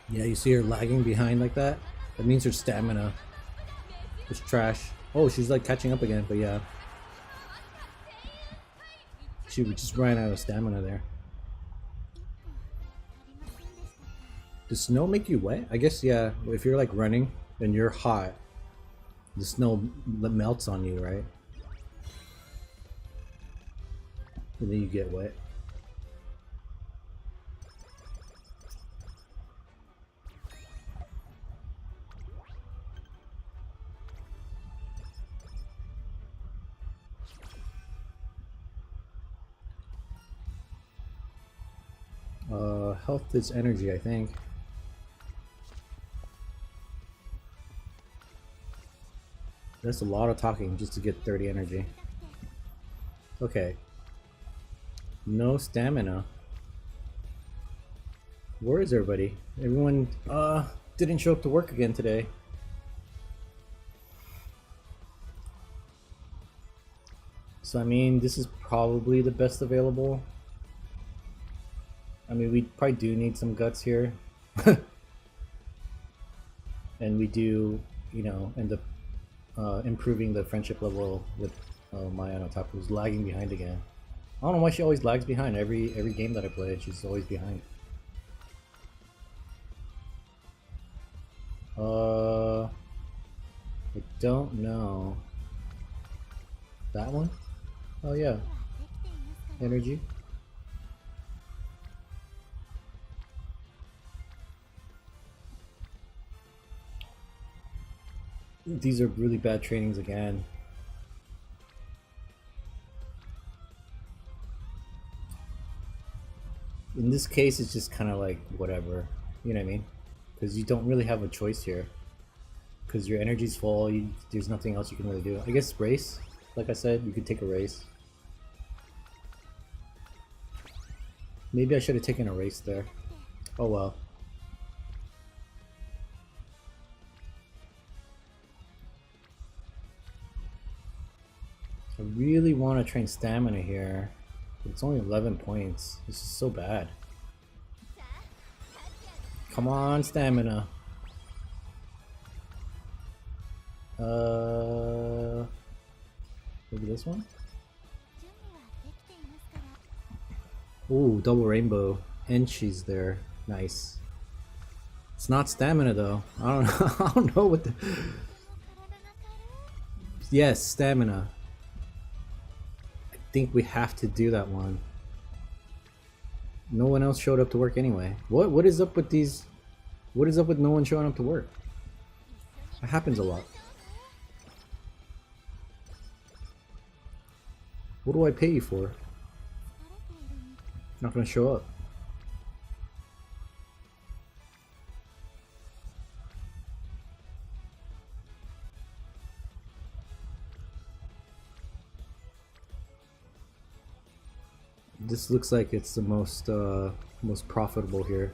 Yeah, you see her lagging behind like that? That means her stamina is trash. Oh, she's like catching up again, but yeah. She just ran out of stamina there. Does snow make you wet? I guess, yeah. If you're like running and you're hot, the snow melts on you, right? And then you get wet. Health is energy, I think. That's a lot of talking just to get 30 energy. Okay. No stamina. Where is everybody? Everyone didn't show up to work again today. So I mean, this is probably the best available. I mean, we probably do need some guts here. And we do, you know, end up improving the friendship level with Maya on top, who's lagging behind again. I don't know why she always lags behind every game that I play. She's always behind. I don't know. That one? Oh yeah, energy. These are really bad trainings again. In this case, it's just kind of like whatever, you know what I mean? Because you don't really have a choice here. Because your energy's full, there's nothing else you can really do. I guess race, like I said, you could take a race. Maybe I should have taken a race there. Oh well. I really want to train stamina here. But it's only 11 points. This is so bad. Come on, stamina. Maybe this one? Ooh, double rainbow. And she's there. Nice. It's not stamina though. I don't know. I don't know what the... Yes, stamina. I think we have to do that one. No one else showed up to work anyway. What is up with these... What is up with no one showing up to work? That happens a lot. What do I pay you for? Not gonna show up. This looks like it's the most profitable here.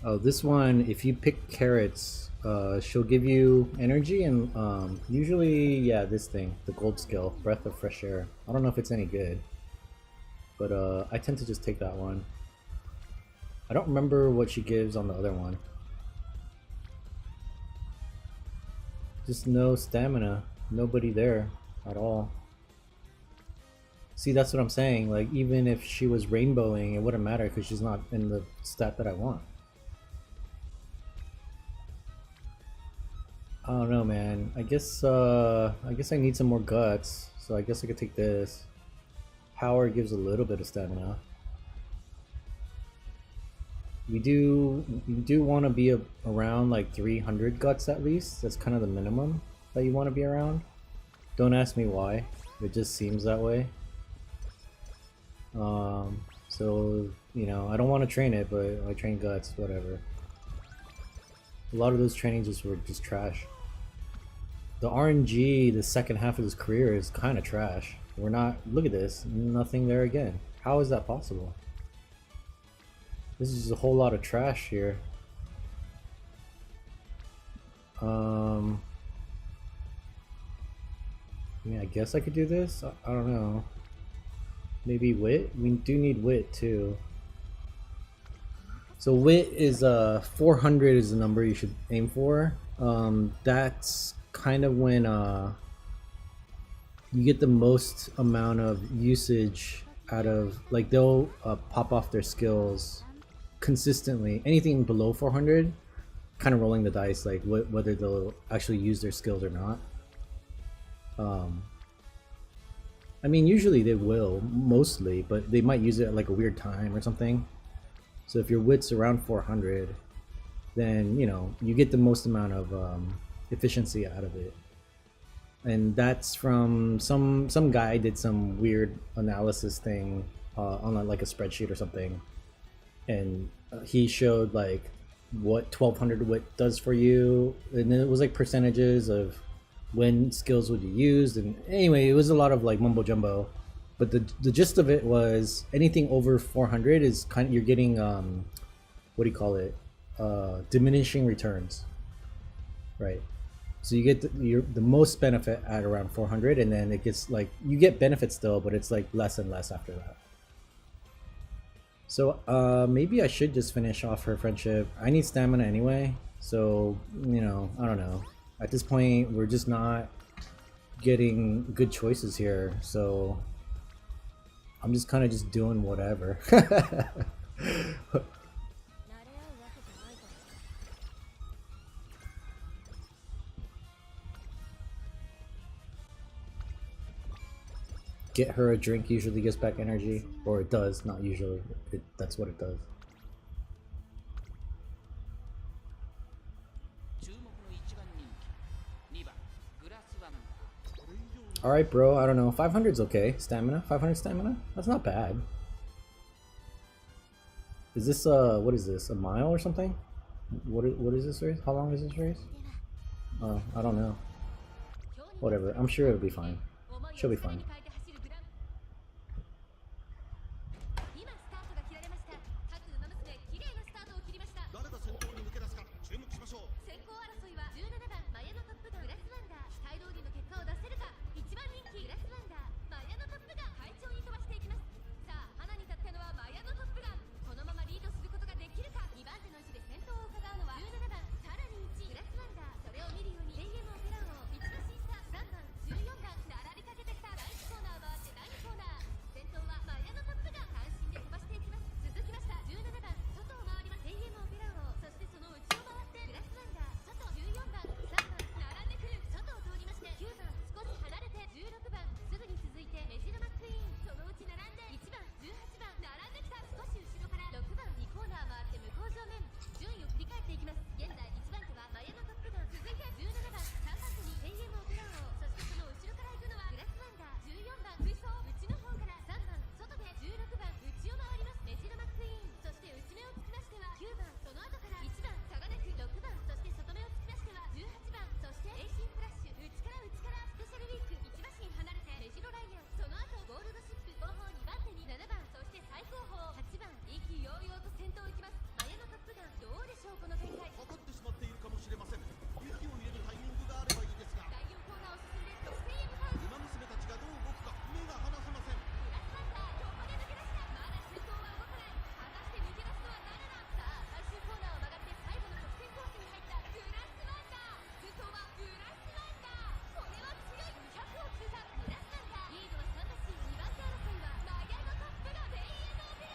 Oh, this one, if you pick carrots, she'll give you energy and usually, yeah, this thing, the gold skill, breath of fresh air. I don't know if it's any good, but I tend to just take that one. I don't remember what she gives on the other one. Just no stamina, nobody there at all. See, that's what I'm saying, like even if she was rainbowing, it wouldn't matter because she's not in the stat that I want. I don't know, man. I guess I need some more guts, so I guess I could take this. Power gives a little bit of stamina. We do want to be around like 300 guts at least. That's kind of the minimum that you want to be around. Don't ask me why. It just seems that way. So you know, I don't want to train it, but I train guts, whatever. A lot of those trainings were just trash. The RNG, the second half of his career is kind of trash. We're not, look at this, nothing there again. How is that possible? This is a whole lot of trash here. I mean, I guess I could do this? I don't know. Maybe wit? We do need wit too. So wit is 400 is the number you should aim for. That's kind of when you get the most amount of usage out of, like, they'll pop off their skills consistently. Anything below 400, kind of rolling the dice, like whether they'll actually use their skills or not. I mean, usually they will, mostly, but they might use it at like a weird time or something. So if your wit's around 400, then you know you get the most amount of efficiency out of it. And that's from some guy did some weird analysis thing on like a spreadsheet or something, and he showed like what 1200 wit does for you, and then it was like percentages of when skills would you use, and anyway it was a lot of like mumbo jumbo, but the gist of it was anything over 400 is kind of you're getting what do you call it, diminishing returns, right? So you get the most benefit at around 400, and then it gets like you get benefits still, but it's like less and less after that. So maybe I should just finish off her friendship. I need stamina anyway, so you know, I don't know. At this point, we're just not getting good choices here, so I'm just kind of just doing whatever. Get her a drink usually gives back energy, or it does, not usually. That's what it does. Alright bro, I don't know, 500's okay. Stamina, 500 stamina? That's not bad. Is this what is this, a mile or something? What is this race? How long is this race? Oh, I don't know. Whatever, I'm sure it'll be fine. She'll be fine.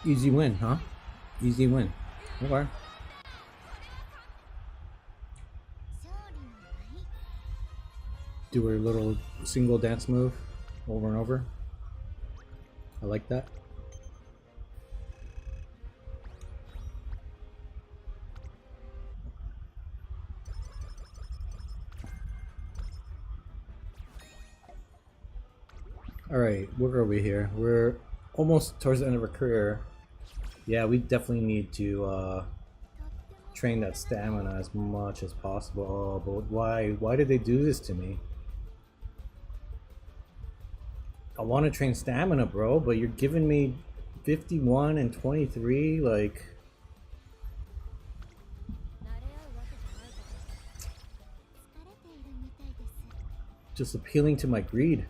Easy win, huh? Easy win. Okay. Do her little single dance move over and over. I like that. Alright, where are we here? We're almost towards the end of our career. Yeah, we definitely need to train that stamina as much as possible. Oh, but why did they do this to me? I want to train stamina, bro, but you're giving me 51 and 23, like... just appealing to my greed.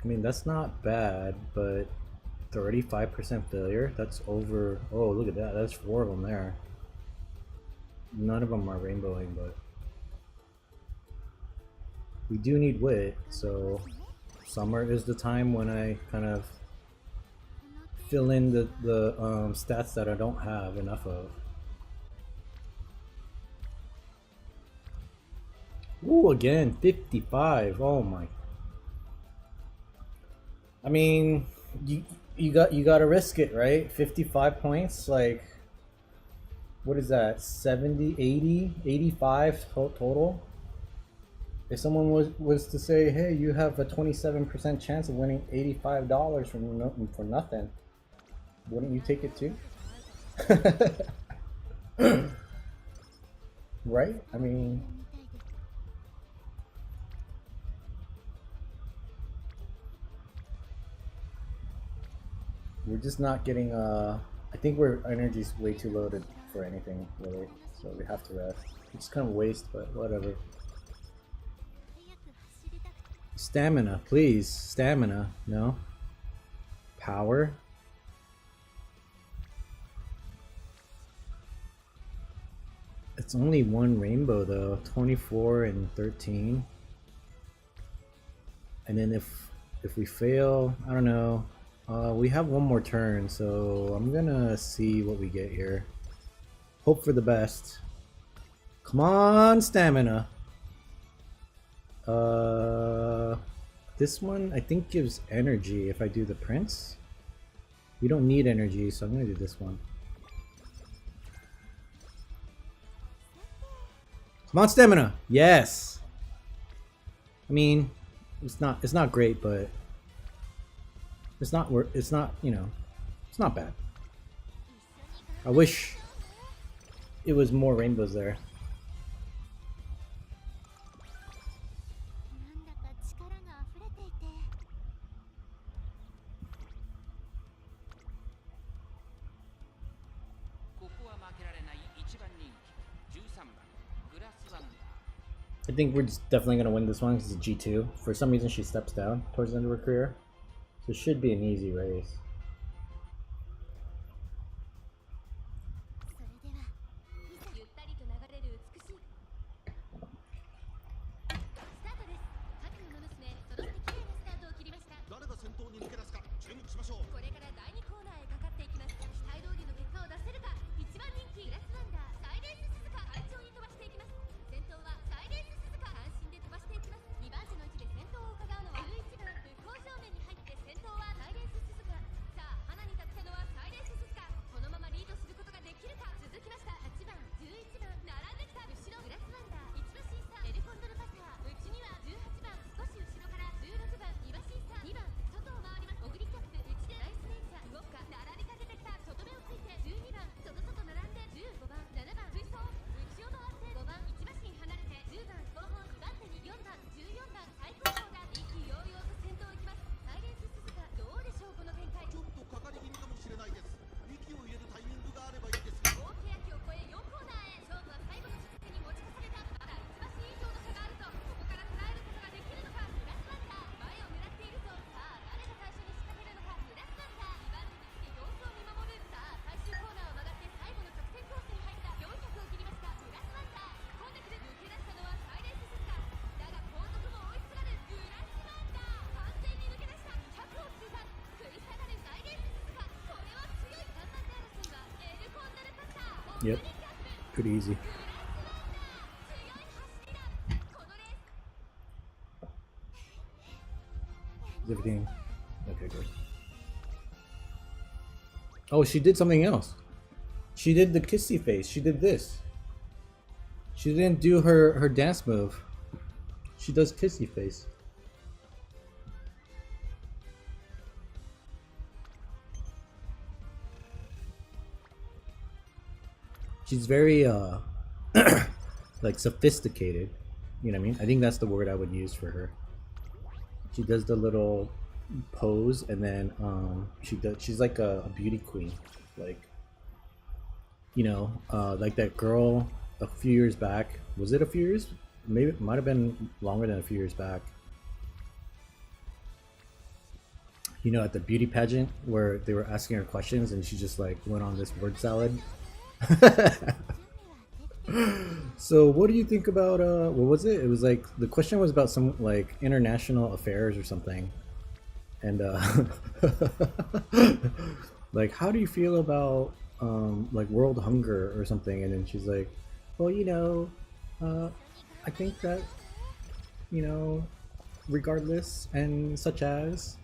I mean, that's not bad, but 35% failure? That's over... oh, look at that. That's 4 of them there. None of them are rainbowing, but... we do need wit, so... summer is the time when I kind of fill in the stats that I don't have enough of. Ooh, again, 55. Oh my... I mean, you got to risk it, right? 55 points, like what is that? 70, 80, 85 total. If someone was to say, "Hey, you have a 27% chance of winning $85 for nothing," wouldn't you take it too? Right? I mean, we're just not getting. I think our energy's way too loaded for anything really, so we have to rest. It's kind of waste, but whatever. Stamina, please. Stamina. No. Power. It's only one rainbow though. 24 and 13. And then if we fail, I don't know. We have one more turn, so I'm gonna see what we get here. Hope for the best. Come on, stamina. This one I think gives energy if I do the prince. We don't need energy, so I'm gonna do this one. Come on, stamina. Yes. I mean, it's not great, but it's not, you know, it's not bad. I wish it was more rainbows there. I think we're just definitely going to win this one because it's G2. For some reason she steps down towards the end of her career. So it should be an easy race. Yep, pretty easy. Is everything okay? Good. Oh, she did something else. She did the kissy face. She did this. She didn't do her dance move. She does kissy face. She's very like sophisticated. You know what I mean? I think that's the word I would use for her. She does the little pose, and then she's like a beauty queen, like, you know, like that girl a few years back. Was it a few years? Maybe it might have been longer than a few years back. You know, at the beauty pageant where they were asking her questions and she just like went on this word salad. So what do you think about what was it? It was like the question was about some like international affairs or something. And like, how do you feel about like world hunger or something? And then she's like, well, you know, I think that, you know, regardless and such as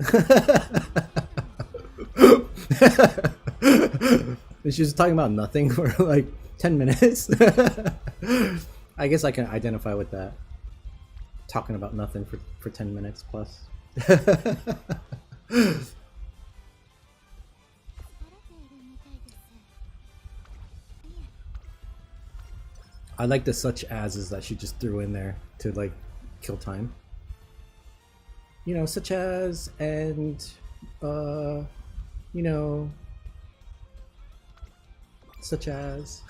And she was talking about nothing for like 10 minutes. I guess I can identify with that. Talking about nothing for 10 minutes plus. I like the such as that she just threw in there to like kill time. You know, such as, and you know, such as.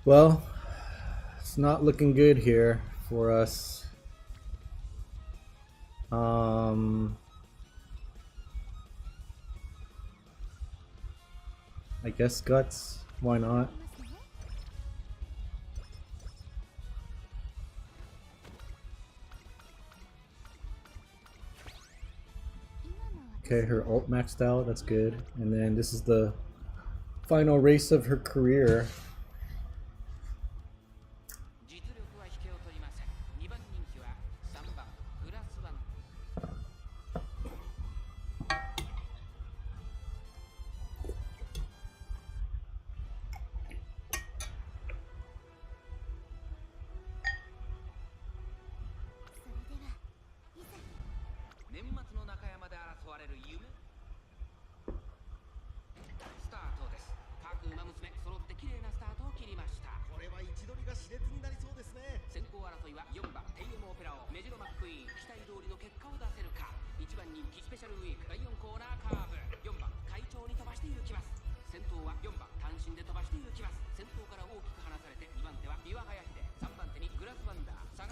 Well, it's not looking good here for us. I guess guts. Why not? Okay, her ult maxed out. That's good. And then this is the final race of her career.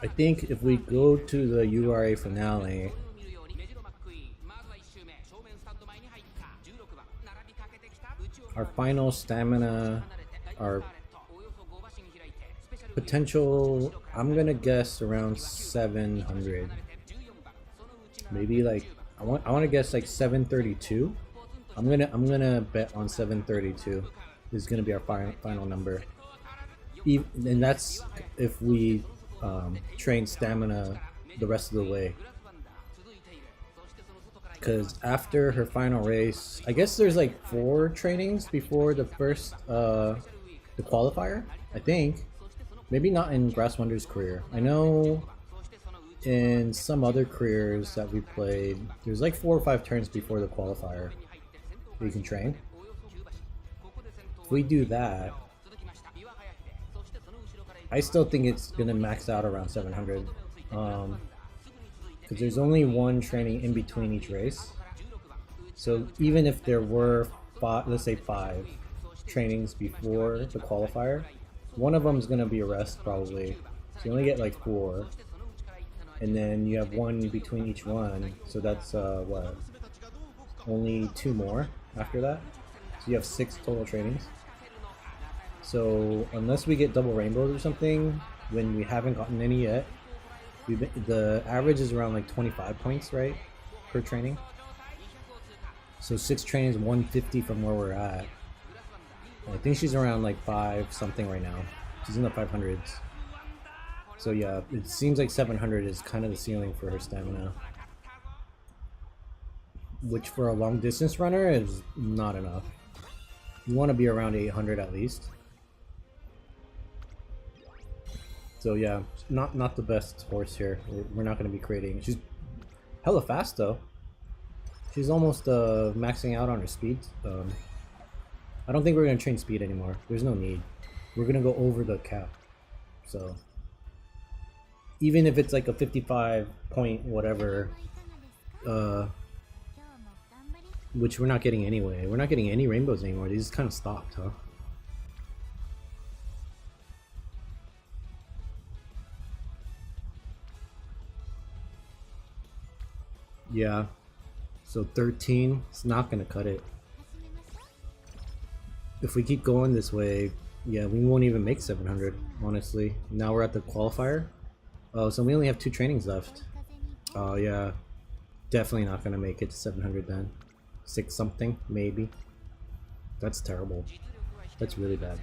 I think if we go to the URA finale, our final stamina, our potential, I'm gonna guess around 700. Maybe like I want to guess like 732. I'm gonna bet on 732 is gonna be our final number. And that's if we train stamina the rest of the way. Because after her final race, I guess there's like 4 trainings before the first the qualifier. I think maybe not in Grass Wonder's career. I know in some other careers that we played, there's like 4 or 5 turns before the qualifier you can train. If we do that, I still think it's gonna max out around 700. Because there's only 1 training in between each race. So even if there were 5, let's say 5 trainings before the qualifier, one of them is gonna be a rest probably. So you only get like 4, and then you have 1 between each one. So that's what? Only 2 more after that. So you have 6 total trainings. So unless we get double rainbows or something, when we haven't gotten any yet, the average is around like 25 points, right, per training. So 6 trainings, 150 from where we're at. I think she's around like 5 something right now. She's in the 500s. So yeah, it seems like 700 is kind of the ceiling for her stamina, which for a long distance runner is not enough. You want to be around 800 at least. So yeah, not the best horse here. We're not going to be creating. She's hella fast though. She's almost maxing out on her speed. I don't think we're going to train speed anymore. There's no need. We're going to go over the cap. So even if it's like a 55 point whatever, which we're not getting anyway. We're not getting any rainbows anymore. These kind of stopped, huh? Yeah. So 13, it's not gonna cut it. If we keep going this way, yeah, we won't even make 700, honestly. Now we're at the qualifier. Oh, so we only have 2 trainings left. Oh yeah, definitely not gonna make it to 700 then. 6 something, maybe. That's terrible. That's really bad.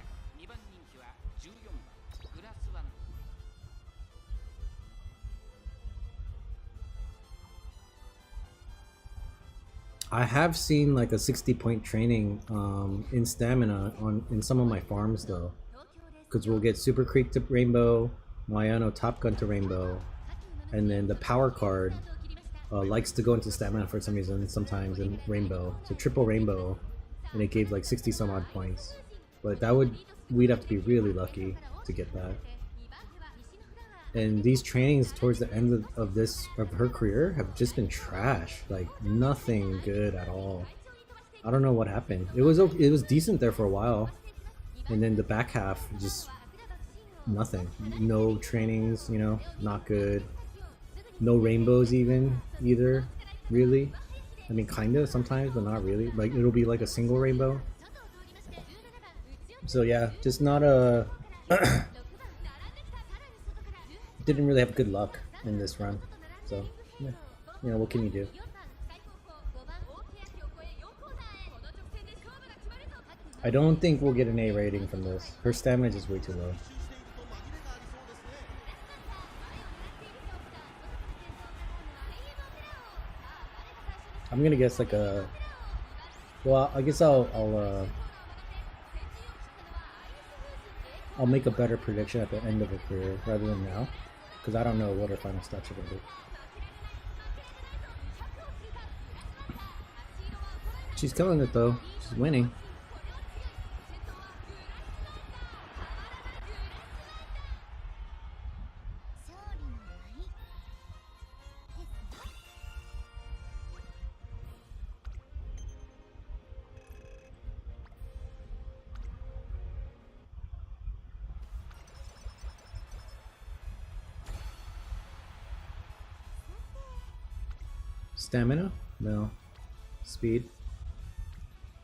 I have seen like a 60-point training in stamina in some of my farms though, because we'll get Super Creek to Rainbow, Mayano Top Gun to Rainbow, and then the power card likes to go into stamina for some reason sometimes in Rainbow. So triple Rainbow, and it gave like 60 some odd points. But we'd have to be really lucky to get that. And these trainings towards the end of her career have just been trash. Like nothing good at all. I don't know what happened. It was decent there for a while, and then the back half just nothing. No trainings, you know, not good. No rainbows either, really. I mean, kinda sometimes, but not really. Like it'll be like a single rainbow. So yeah, just not a. Didn't really have good luck in this run. So, yeah, you know, what can you do? I don't think we'll get an A rating from this. Her stamina is just way too low. I'm gonna guess like a. Well, I guess I'll make a better prediction at the end of her career rather than now, because I don't know what her final stats are gonna be. She's killing it though. She's winning. Stamina? No. Speed?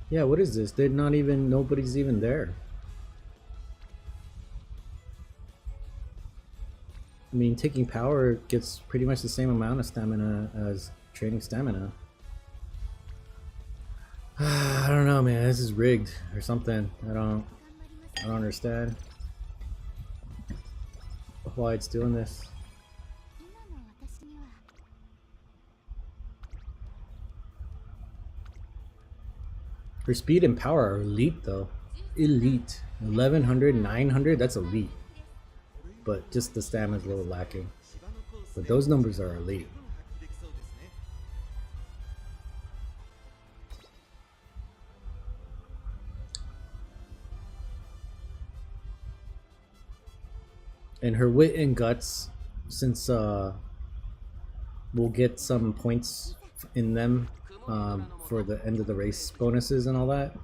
Yeah, what is this? Nobody's even there. I mean, taking power gets pretty much the same amount of stamina as training stamina. I don't know, man. This is rigged or something. I don't understand why it's doing this. Her speed and power are elite though. Elite. 1100, 900, that's elite. But just the stamina's a little lacking. But those numbers are elite. And her wit and guts, since we'll get some points in them for the end of the race bonuses and all that,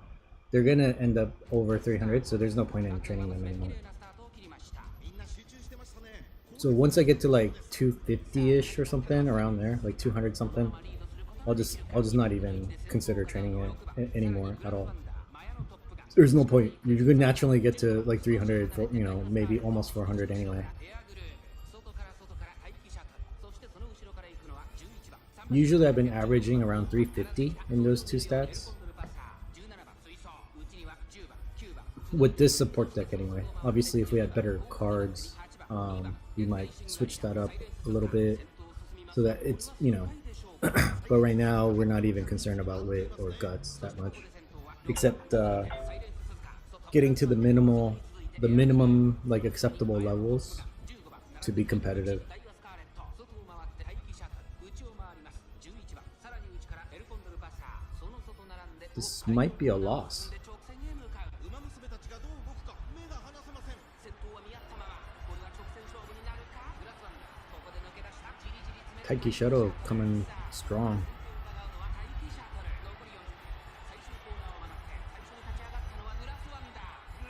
they're gonna end up over 300, so there's no point in training them anymore. So once I get to like 250-ish or something, around there, like 200 something, I'll just not even consider training it anymore at all. There's no point. You're gonna naturally get to like 300, for, you know, maybe almost 400 anyway. Usually I've been averaging around 350 in those two stats. With this support deck anyway. Obviously if we had better cards, we might switch that up a little bit so that it's, you know, but right now we're not even concerned about wit or guts that much, except getting to the minimum like acceptable levels to be competitive. This might be a loss. Taiki Shadow coming strong.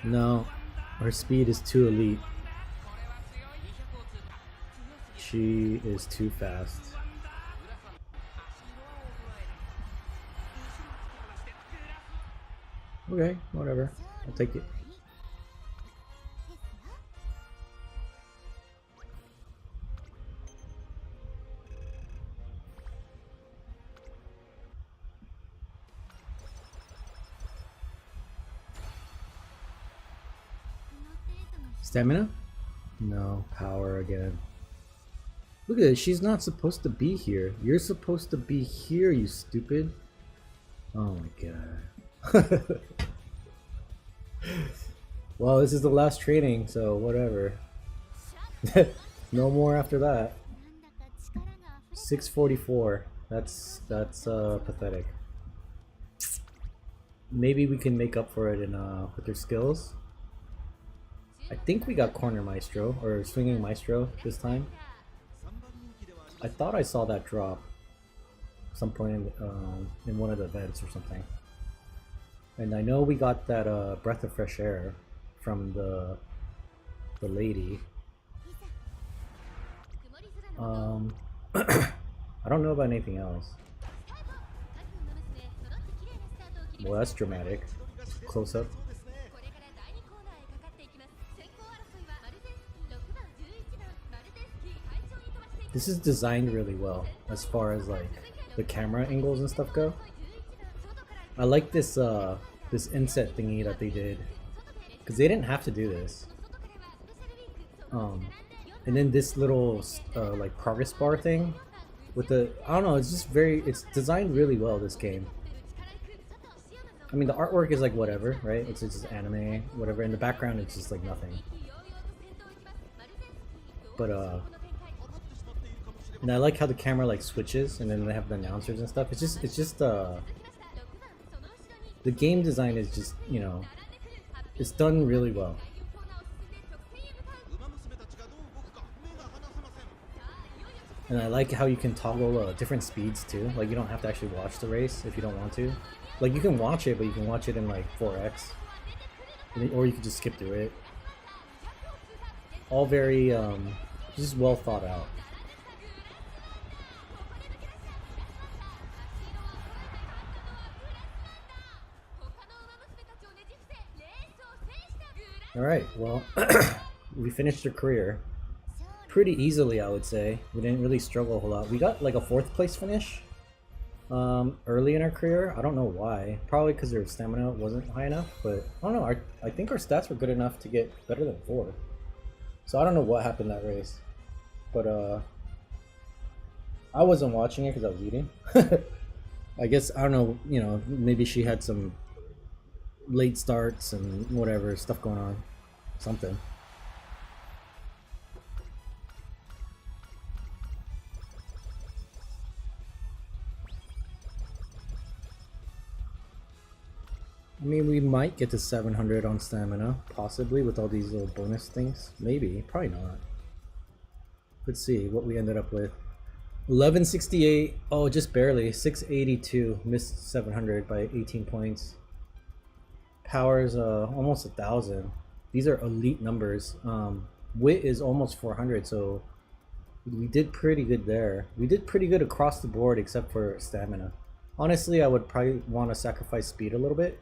No, her speed is too elite. She is too fast. Okay, whatever. I'll take it. Stamina? No, power again. Look at it, she's not supposed to be here. You're supposed to be here, you stupid. Oh my god. Well, this is the last training, so whatever. No more after that. 644. That's pathetic. Maybe we can make up for it in with their skills. I think we got corner maestro or swinging maestro this time. I thought I saw that drop some point in one of the events or something. And I know we got that breath of fresh air from the lady. I don't know about anything else. Well, that's dramatic. Close up. This is designed really well as far as like the camera angles and stuff go. I like this this inset thingy that they did because they didn't have to do this. And then this little like progress bar thing with the, I don't know, it's just it's designed really well, this game. I mean, the artwork is like whatever, right? It's just anime, whatever. In the background, it's just like nothing. But and I like how the camera like switches, and then they have the announcers and stuff. It's just the game design is just, you know, it's done really well. And I like how you can toggle different speeds too. Like, you don't have to actually watch the race if you don't want to. Like, you can watch it, but you can watch it in like 4x, or you can just skip through it. All very just well thought out. Alright, well, we finished our career pretty easily, I would say. We didn't really struggle a whole lot. We got like a 4th place finish early in our career. I don't know why. Probably because their stamina wasn't high enough, but I don't know. I think our stats were good enough to get better than 4. So I don't know what happened that race. But I wasn't watching it because I was eating. I guess, I don't know, you know, maybe she had some late starts and whatever stuff going on, something. I mean, we might get to 700 on stamina, possibly, with all these little bonus things. Maybe, probably not. Let's see what we ended up with. 1168, oh, just barely. 682, missed 700 by 18 points. Power's almost 1,000. These are elite numbers. Wit is almost 400, so we did pretty good there. We did pretty good across the board except for stamina. Honestly, I would probably want to sacrifice speed a little bit.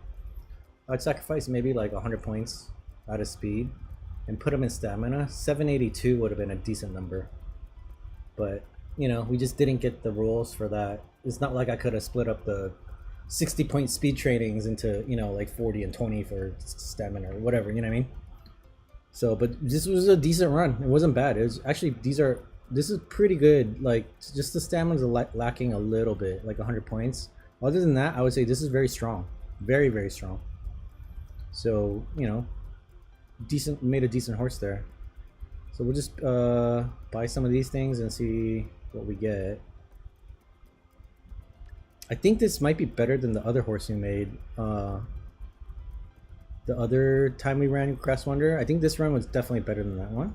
I'd sacrifice maybe like 100 points out of speed and put them in stamina. 782 would have been a decent number. But, you know, we just didn't get the rules for that. It's not like I could have split up the 60-point speed trainings into, you know, like 40 and 20 for stamina or whatever, you know what I mean? So, but this was a decent run. It wasn't bad. It was actually, this is pretty good. Like, just the stamina's lacking a little bit, like 100 points. Other than that, I would say this is very strong. Very, very strong. So, you know, made a decent horse there. So we'll just buy some of these things and see what we get. I think this might be better than the other horse we made. The other time we ran Grass Wonder, I think this run was definitely better than that one.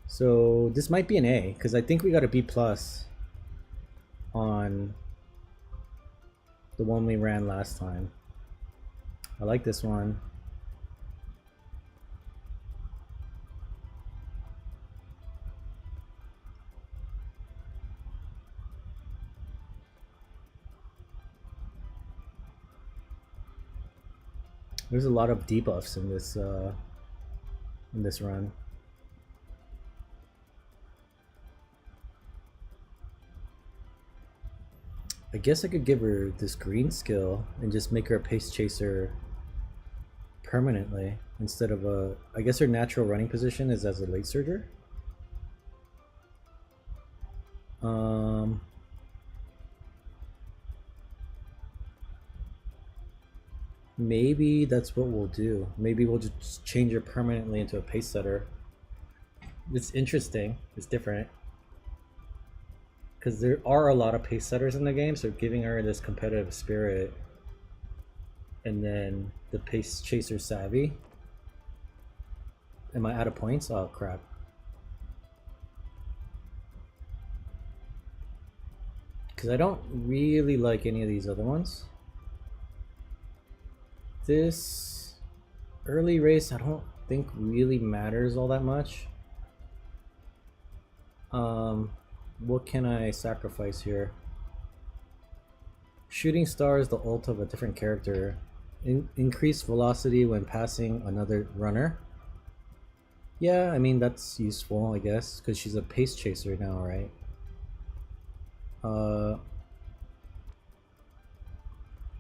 So this might be an A, because I think we got a B+ on the one we ran last time. I like this one. There's a lot of debuffs in this run. I guess I could give her this green skill and just make her a pace chaser permanently instead of a, I guess her natural running position is as a late surger. Maybe that's what we'll do. Maybe we'll just change her permanently into a pace setter. It's interesting. It's different. Because there are a lot of pace setters in the game, so giving her this competitive spirit. And then the pace chaser savvy. Am I out of points? Oh crap. Because I don't really like any of these other ones. This early race I don't think really matters all that much. What can I sacrifice here? Shooting star is the ult of a different character. Increased velocity when passing another runner. Yeah, I mean that's useful, I guess, because she's a pace chaser now, right?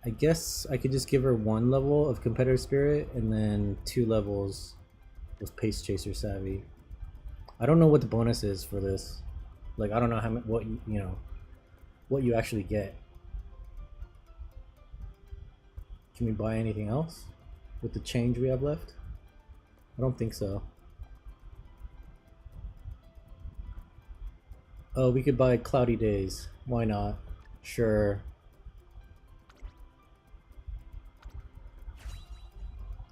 I guess I could just give her 1 level of competitive spirit and then 2 levels with pace chaser savvy. I don't know what the bonus is for this. Like I don't know how what you know what you actually get. Can we buy anything else with the change we have left? I don't think so. Oh, we could buy Cloudy Days. Why not? Sure.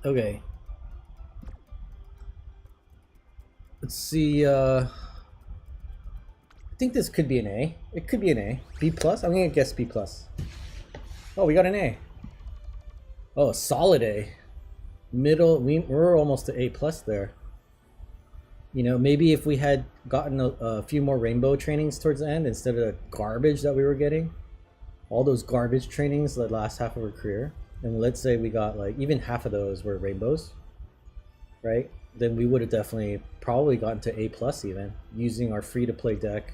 Okay. Let's see, I think this could be an A. It could be an A. B plus? I'm gonna guess B plus. Oh, we got an A. Oh, solid A. Middle, we're almost to A plus there. You know, maybe if we had gotten a few more rainbow trainings towards the end instead of the garbage that we were getting. All those garbage trainings the last half of our career. And let's say we got like even half of those were rainbows, right? Then we would have definitely probably gotten to A plus even using our free to play deck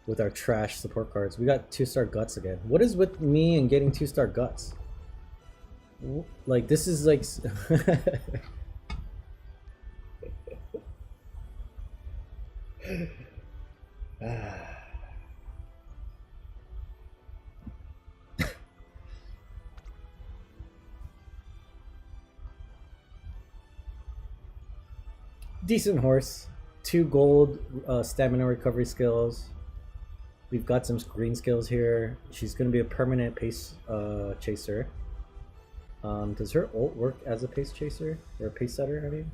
with our trash support cards. We got 2-star guts again. What is with me and getting 2-star guts? Like this is like decent horse. 2 gold stamina recovery skills. We've got some green skills here. She's going to be a permanent pace chaser. Does her ult work as a pace chaser? Or a pace setter, I mean?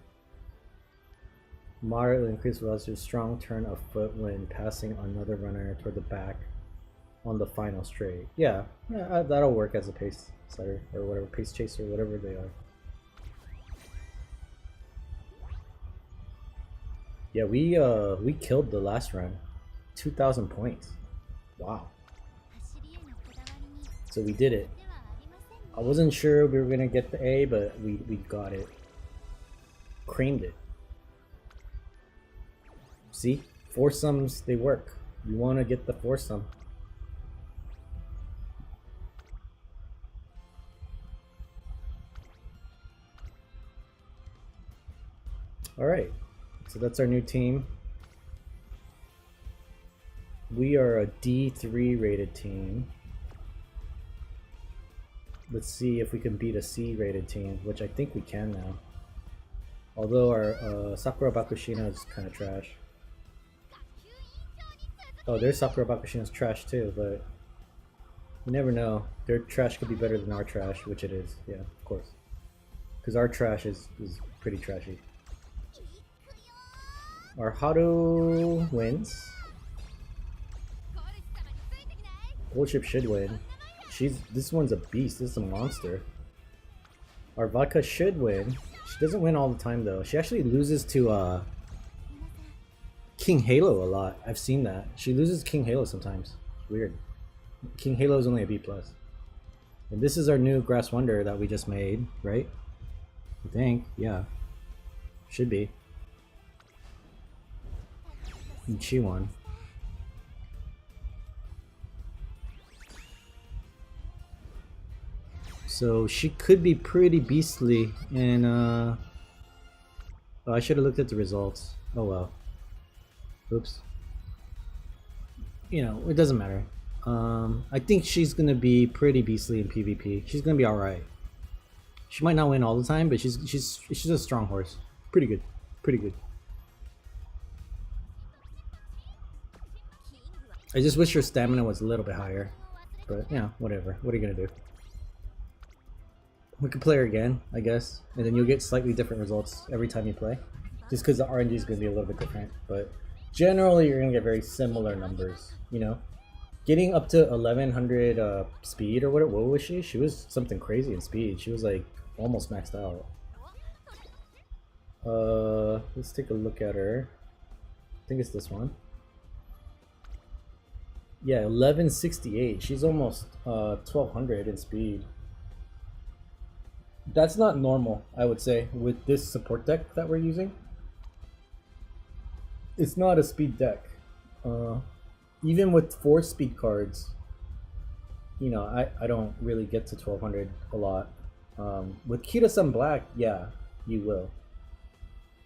Moderately increased velocity, strong turn of foot when passing another runner toward the back on the final straight. Yeah, that'll work as a pace setter or whatever, pace chaser, whatever they are. Yeah, we killed the last run. 2,000 points. Wow. So we did it. I wasn't sure we were gonna get the A, but we got it. Creamed it. See? Foursomes, they work. You want to get the foursome. Alright. So that's our new team. We are a D3 rated team. Let's see if we can beat a C rated team, which I think we can now. Although our Sakura Bakushina is kind of trash. Oh, their Sakura Bakushina is trash too, but you never know. Their trash could be better than our trash, which it is. Yeah, of course. Because our trash is pretty trashy. Our Haru wins. Gold Ship should win. This one's a beast. This is a monster. Our Vodka should win. She doesn't win all the time though. She actually loses to King Halo a lot. I've seen that. She loses King Halo sometimes. Weird. King Halo is only a B plus. And this is our new Grass Wonder that we just made, right? I think, yeah. Should be. And she won. So she could be pretty beastly, and oh, I should have looked at the results. Oh well. Oops. You know, it doesn't matter. I think she's gonna be pretty beastly in PvP. She's gonna be alright. She might not win all the time, but she's a strong horse. Pretty good, pretty good. I just wish her stamina was a little bit higher, but yeah, whatever. What are you gonna do? We could play her again, I guess, and then you'll get slightly different results every time you play, just because the RNG is gonna be a little bit different. But generally, you're gonna get very similar numbers. You know, getting up to 1100 speed or what was she? She was something crazy in speed. She was like almost maxed out. Let's take a look at her. I think it's this one. Yeah, 1168. She's almost 1200 in speed. That's not normal, I would say, with this support deck that we're using. It's not a speed deck. Even with 4 speed cards, you know, I don't really get to 1200 a lot. With Kita-san Black, yeah, you will.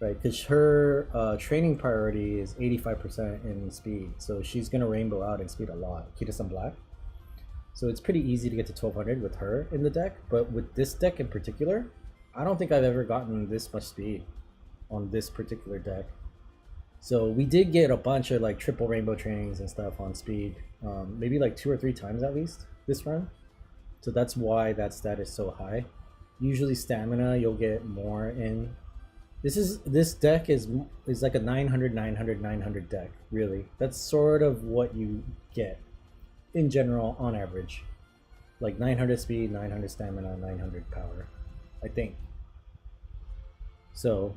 Right, because her training priority is 85% in speed, so she's gonna rainbow out in speed a lot. Kita-san Black. So it's pretty easy to get to 1200 with her in the deck, but with this deck in particular, I don't think I've ever gotten this much speed on this particular deck. So we did get a bunch of like triple rainbow trainings and stuff on speed, maybe like 2 or 3 times at least this run. So that's why that stat is so high. Usually stamina you'll get more in. This deck is like a 900 900 900 deck, really. That's sort of what you get in general on average. Like 900 speed, 900 stamina, 900 power, I think. So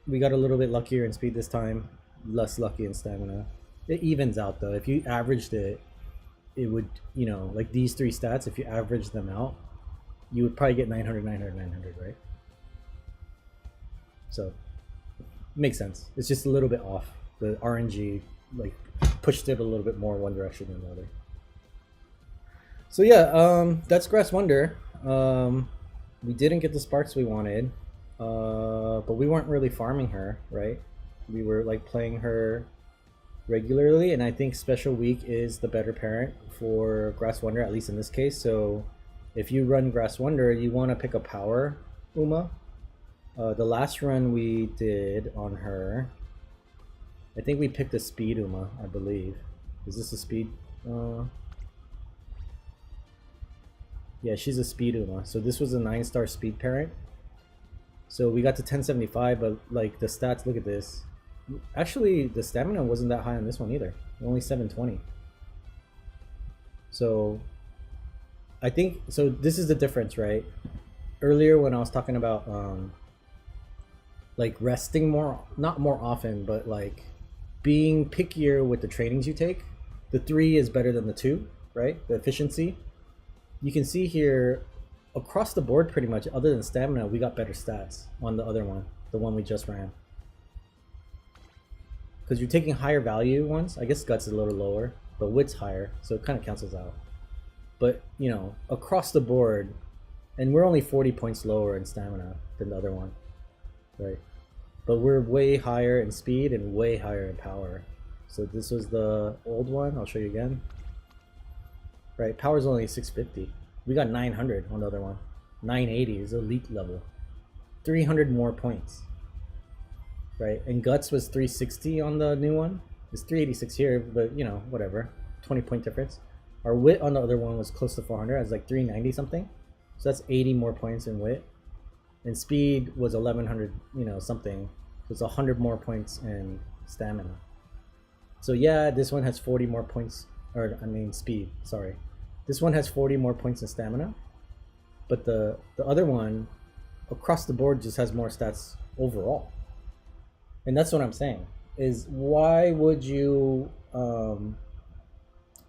we got a little bit luckier in speed this time, less lucky in stamina. It evens out though. If you averaged it, it would, you know, like these 3 stats, if you average them out, you would probably get 900 900 900, right? So makes sense. It's just a little bit off. The RNG like pushed it a little bit more one direction than the other. So yeah, that's Grass Wonder. We didn't get the sparks we wanted, but we weren't really farming her, right? We were like playing her regularly, and I think Special Week is the better parent for Grass Wonder, at least in this case. So if you run Grass Wonder, you want to pick a power Uma. The last run we did on her, I think we picked a speed Uma, I believe. Is this a speed? Yeah, she's a speed Uma. So this was a 9-star speed parent. So we got to 1075, but like the stats, look at this. Actually, the stamina wasn't that high on this one either. Only 720. So I think, so this is the difference, right? Earlier when I was talking about like resting more, not more often, but like being pickier with the trainings you take, the 3 is better than the 2, right? The efficiency. You can see here across the board pretty much, other than stamina, we got better stats on the other one, the one we just ran. Because you're taking higher value ones. I guess guts is a little lower, but wit's higher, so it kind of cancels out. But you know, across the board, and we're only 40 points lower in stamina than the other one, right? But we're way higher in speed and way higher in power. So this was the old one. I'll show you again. Right, power's only 650. We got 900 on the other one. 980 is elite level. 300 more points. Right, and guts was 360 on the new one. It's 386 here, but you know, whatever. 20-point difference. Our wit on the other one was close to 400. It was like 390 something. So that's 80 more points in wit. And speed was 1100, you know, something. So it's 100 more points in stamina. So yeah, this one has 40 more points, or I mean speed, sorry. This one has 40 more points in stamina, but the other one across the board just has more stats overall. And that's what I'm saying, is why would you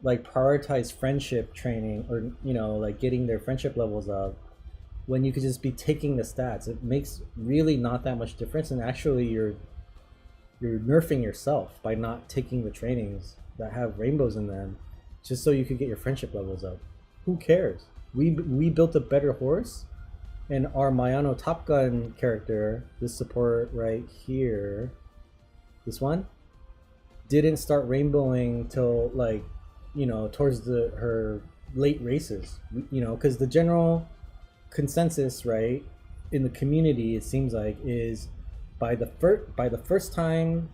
like prioritize friendship training, or you know, like getting their friendship levels up, when you could just be taking the stats? It makes really not that much difference, and actually you're nerfing yourself by not taking the trainings that have rainbows in them just so you could get your friendship levels up. Who cares? We built a better horse, and our Mayano Top Gun character, this support right here, this one, didn't start rainbowing till like, you know, towards her late races, you know, because the general consensus, right, in the community, it seems like, is by the first time,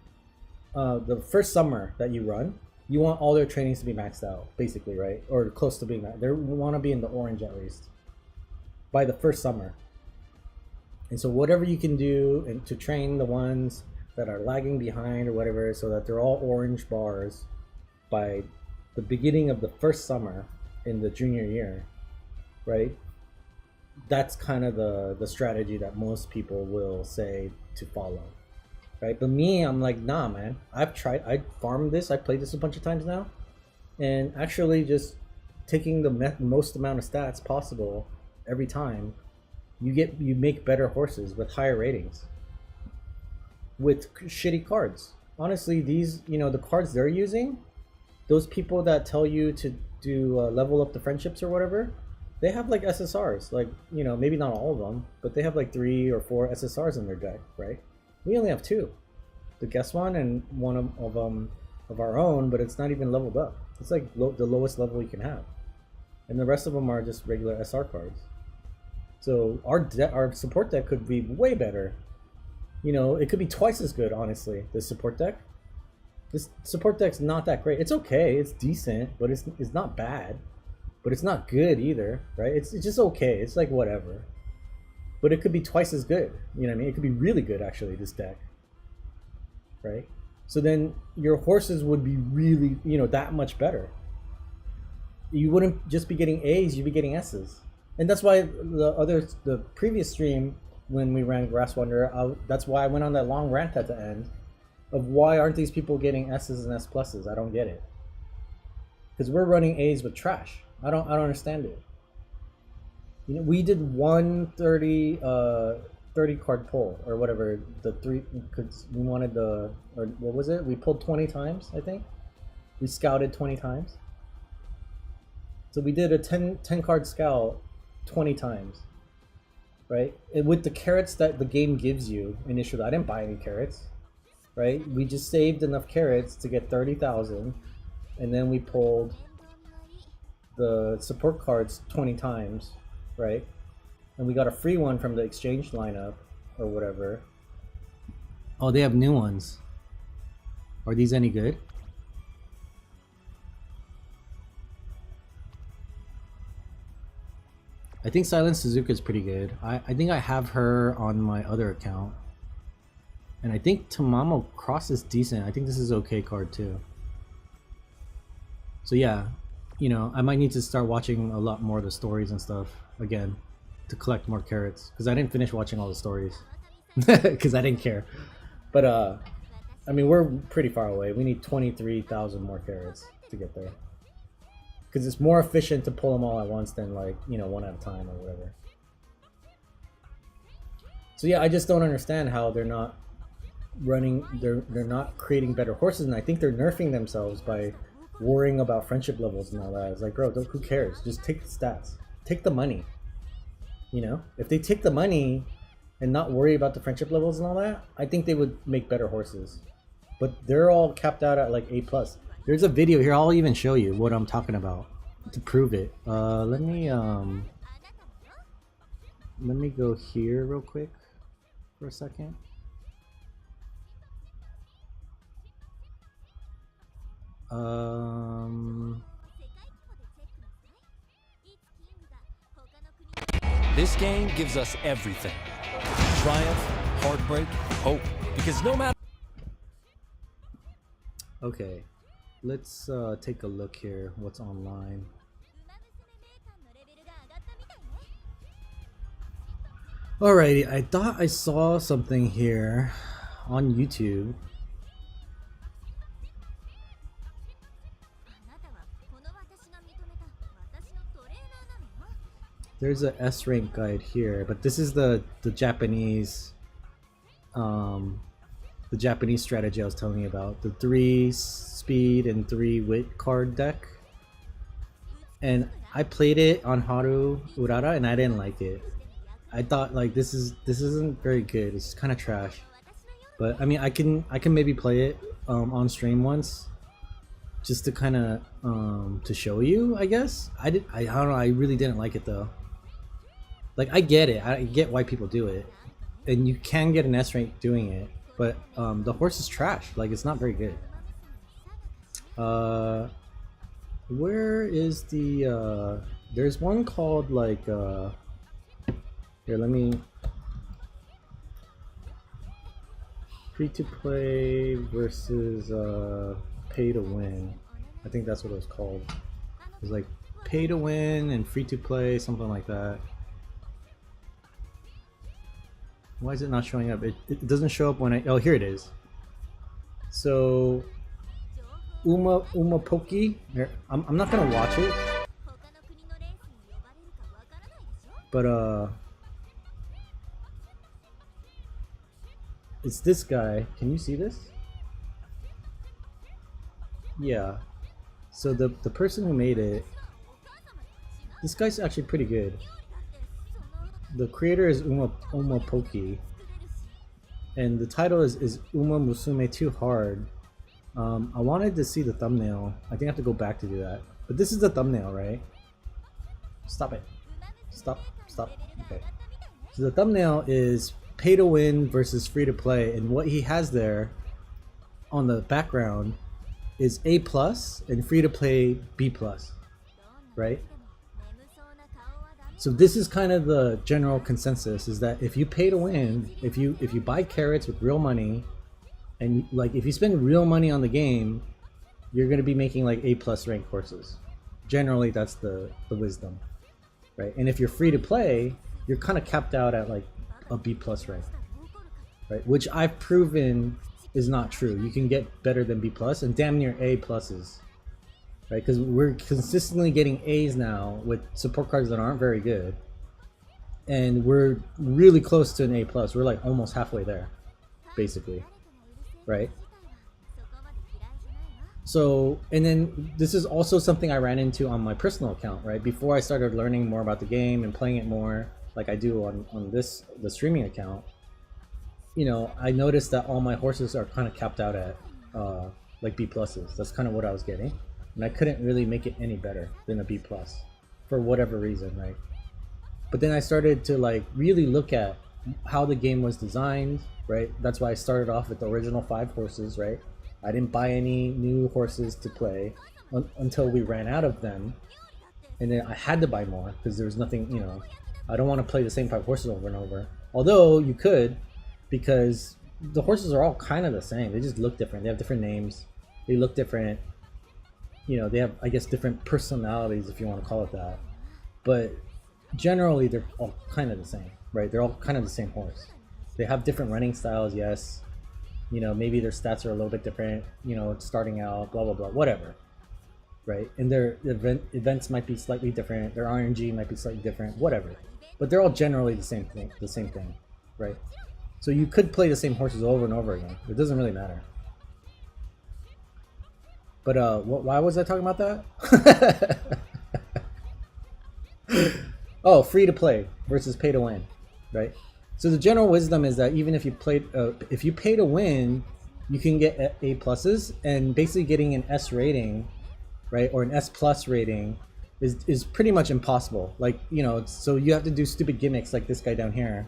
the first summer that you run, you want all their trainings to be maxed out, basically, right, or close to being maxed. They want to be in the orange at least by the first summer. And so whatever you can do and to train the ones that are lagging behind or whatever, so that they're all orange bars by the beginning of the first summer in the junior year, right? That's kind of the strategy that most people will say to follow, right? But me, I'm like, nah, man. I farmed this. I played this a bunch of times now, and actually just taking the most amount of stats possible every time, you make better horses with higher ratings with shitty cards. Honestly, these, the cards they're using, those people that tell you to do level up the friendships or whatever, they have like SSRs, like, maybe not all of them, but they have like 3 or 4 SSRs in their deck, right? We only have 2, the guest one and one of our own, but it's not even leveled up. It's like the lowest level we can have, and the rest of them are just regular SR cards. So our support deck could be way better. It could be twice as good, honestly. This support deck's not that great. It's okay, it's decent, but it's not bad. But it's not good either, right? It's just okay. It's like whatever. But it could be twice as good. You know what I mean? It could be really good, actually, this deck. Right? So then your horses would be really, that much better. You wouldn't just be getting A's, you'd be getting S's. And that's why the previous stream, when we ran Grass Wanderer, that's why I went on that long rant at the end of why aren't these people getting S's and S pluses? I don't get it. Because we're running A's with trash. I don't understand it. We did 130 30 card pull or whatever, the 3, because we wanted or what was it? We pulled 20 times, I think. We scouted 20 times. So we did a 10 card scout 20 times, right? And with the carrots that the game gives you initially, I didn't buy any carrots, right? We just saved enough carrots to get 30,000, and then we pulled the support cards 20 times, right? And we got a free one from the exchange lineup or whatever. Oh, they have new ones. Are these any good? I think Silent Suzuka is pretty good. I think I have her on my other account. And I think Tamamo Cross is decent. I think this is okay card too. So yeah, I might need to start watching a lot more of the stories and stuff again to collect more carrots, because I didn't finish watching all the stories because I didn't care. But I mean, we're pretty far away. We need 23,000 more carrots to get there, because it's more efficient to pull them all at once than like one at a time or whatever. So yeah, I just don't understand how they're not running, they're not creating better horses, and I think they're nerfing themselves by worrying about friendship levels and all that. It's like, bro, who cares? Just take the stats, take the money. If they take the money and not worry about the friendship levels and all that, I think they would make better horses. But they're all capped out at like A+. There's a video here, I'll even show you what I'm talking about to prove it. Let me go here real quick for a second.
This game gives us everything. Triumph, heartbreak, hope. Because no matter...
Okay, let's take a look here, what's online. Alrighty, I thought I saw something here on YouTube. There's a S rank guide here, but this is the Japanese strategy I was telling you about, the 3 speed and 3 wit card deck. And I played it on Haru Urara and I didn't like it. I thought like this isn't very good. It's kind of trash. But I mean, I can maybe play it on stream once, just to kind of to show you, I guess. I don't know. I really didn't like it though. Like I get it. I get why people do it, and you can get an S rank doing it, but the horse is trash. Like it's not very good. Where is the? There's one called like. Here, let me. Free to play versus pay to win. I think that's what it was called. It was like pay to win and free to play, something like that. Why is it not showing up? It doesn't show up when I. Oh, here it is. So, Umapoki. Here, I'm not gonna watch it, but it's this guy. Can you see this? Yeah. So the person who made it, this guy's actually pretty good. The creator is Umapoki, and the title is Uma Musume Too Hard. I wanted to see the thumbnail. I think I have to go back to do that. But this is the thumbnail, right? Stop it. Stop. Okay. So the thumbnail is pay to win versus free to play, and what he has there on the background is A plus and free to play B plus, right? So this is kind of the general consensus, is that if you pay to win, if you buy carrots with real money, and like if you spend real money on the game, you're going to be making like A plus rank horses. Generally, that's the wisdom, right? And if you're free to play, you're kind of capped out at like a B plus rank, right? Which I've proven is not true. You can get better than B plus and damn near A pluses, right? Because we're consistently getting A's now with support cards that aren't very good, and we're really close to an A plus. We're like almost halfway there, basically, right? So, and then this is also something I ran into on my personal account, right? Before I started learning more about the game and playing it more, like I do on the streaming account, you know, I noticed that all my horses are kind of capped out at like B pluses. That's kind of what I was getting, and I couldn't really make it any better than a B plus for whatever reason, right? But then I started to like really look at how the game was designed, right? That's why I started off with the original 5 horses, right? I didn't buy any new horses to play until we ran out of them, and then I had to buy more because there was nothing, you know, I don't want to play the same 5 horses over and over. Although you could, because the horses are all kind of the same. They just look different. They have different names. They look different. You know, they have, I guess, different personalities, if you want to call it that. But generally, they're all kind of the same, right? They're all kind of the same horse. They have different running styles, yes. You know, maybe their stats are a little bit different, you know, starting out, blah, blah, blah, whatever, right? And their events might be slightly different. Their RNG might be slightly different, whatever. But they're all generally the same thing, right? So you could play the same horses over and over again. It doesn't really matter. But why was I talking about that? Oh, free to play versus pay to win, right? So the general wisdom is that even if you if you pay to win, you can get A pluses, and basically getting an S rating, right, or an S plus rating is pretty much impossible. Like, you know, so you have to do stupid gimmicks like this guy down here,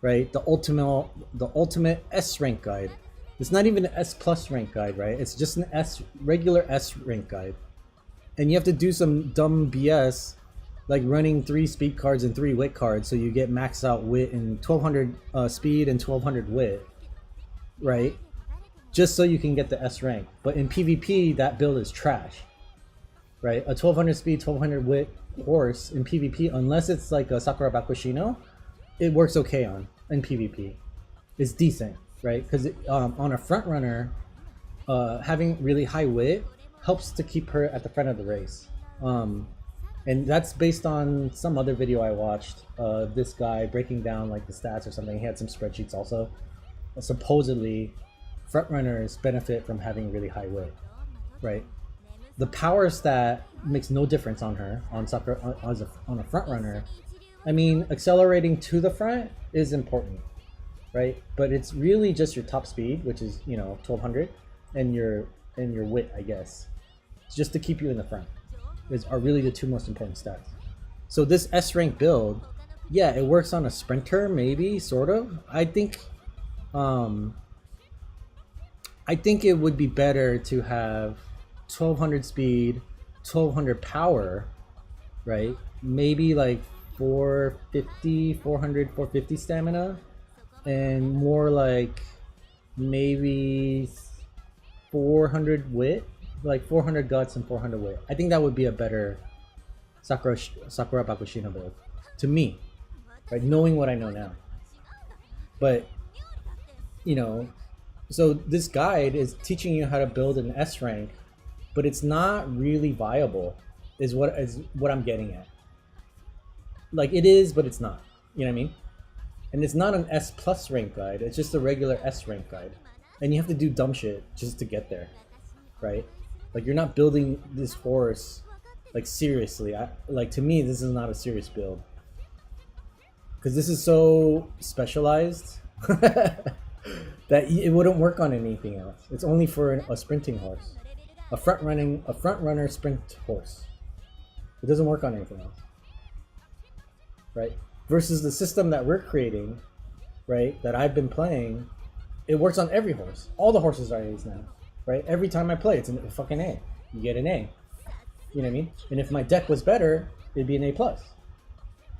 right? The ultimate S rank guide. It's not even an S plus rank guide, right? It's just an regular S rank guide, and you have to do some dumb BS like running 3 speed cards and 3 wit cards, so you get maxed out wit and 1200 speed and 1200 wit, right? Just so you can get the S rank. But in PvP, that build is trash, right? A 1200 speed, 1200 wit horse in PvP, unless it's like a Sakura Bakushino, it works okay in PvP. It's decent, right? Because on a front runner, having really high wit helps to keep her at the front of the race. And that's based on some other video I watched. This guy breaking down like the stats or something. He had some spreadsheets also. Supposedly, frontrunners benefit from having really high wit, right? The power stat makes no difference on her, on Sakura, on a frontrunner. I mean, accelerating to the front is important, right? But it's really just your top speed, which is, you know, 1200, and your wit, I guess. It's just to keep you in the front. Are really the 2 most important stats. So this S rank build Yeah, it works on a sprinter, maybe, sort of. Um, I think it would be better to have 1200 speed, 1200 power, right? Maybe like 450, 400, 450 stamina, and more like maybe 400 wit, like 400 guts and 400 wit. I think that would be a better Sakura Bakushina build to me, right? Knowing what I know now. But, you know, so this guide is teaching you how to build an S rank, but it's not really viable, is what I'm getting at. Like it is, but it's not. You know what I mean? And it's not an S plus rank guide. It's just a regular S rank guide, and you have to do dumb shit just to get there, right? Like you're not building this horse like seriously. Like to me, this is not a serious build because this is so specialized that it wouldn't work on anything else. It's only for a sprinting horse, a front runner sprint horse. It doesn't work on anything else, right? Versus the system that we're creating, right? That I've been playing, it works on every horse. All the horses are A's now, right? Every time I play, it's a fucking A. You get an A. You know what I mean? And if my deck was better, it'd be an A plus,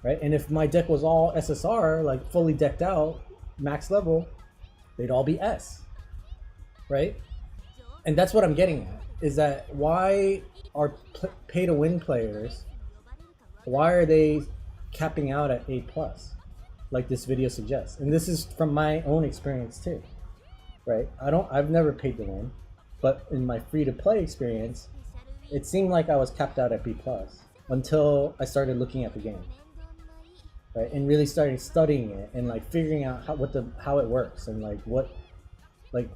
right? And if my deck was all SSR, like fully decked out, max level, they'd all be S, right? And that's what I'm getting at, is that why are pay-to-win players, why are they capping out at A plus, like this video suggests? And this is from my own experience too, right? I've never paid to win, but in my free-to-play experience, it seemed like I was capped out at B plus until I started looking at the game, right? And really starting studying it and like figuring out how it works and like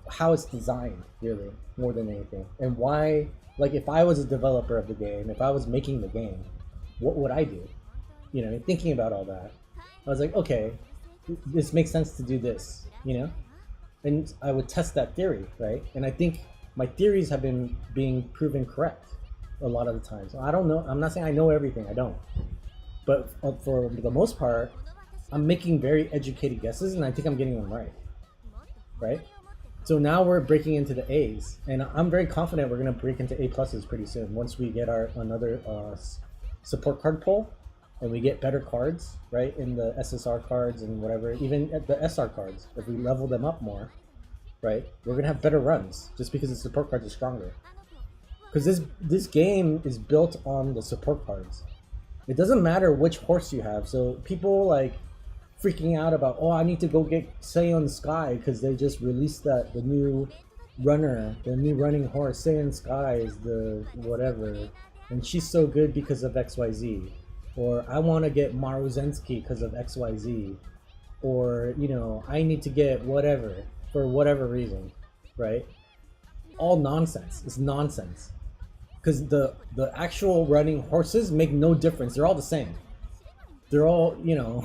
how it's designed, really, more than anything. And why, like if I was a developer of the game, if I was making the game, what would I do? You know, thinking about all that, I was like, okay, this makes sense to do this, you know? And I would test that theory, right? And I think my theories have been being proven correct a lot of the times. I don't know, I'm not saying I know everything, I don't. But for the most part, I'm making very educated guesses and I think I'm getting them right? So now we're breaking into the A's, and I'm very confident we're going to break into A pluses pretty soon once we get our another support card pull, and we get better cards, right, in the SSR cards and whatever, even at the SR cards. If we level them up more, right, we're going to have better runs just because the support cards are stronger. Because this game is built on the support cards. It doesn't matter which horse you have. So people like freaking out about, oh, I need to go get Saiyan Sky because they just released the new running horse. Saiyan Sky is the whatever, and she's so good because of XYZ. Or I want to get Maruzensky because of XYZ. Or, you know, I need to get whatever for whatever reason, right? All nonsense. It's nonsense. Because the actual running horses make no difference. They're all the same. They're all, you know,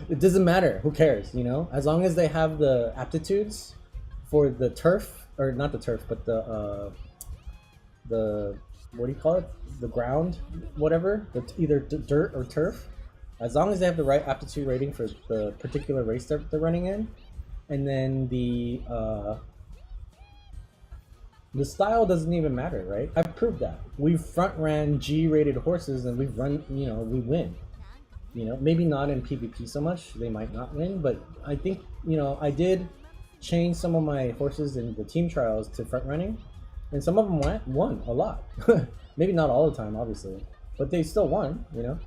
it doesn't matter. Who cares, you know? As long as they have the aptitudes for the turf, or not the turf, but the what do you call it? The ground, whatever. Either dirt or turf. As long as they have the right aptitude rating for the particular race they're running in, and then the style doesn't even matter, right? I've proved that. We've front ran G-rated horses, and we've run, you know, we win. You know, maybe not in PvP so much, they might not win, but I think, you know, I did change some of my horses in the team trials to front running, and some of them won a lot. Maybe not all the time, obviously, but they still won, you know?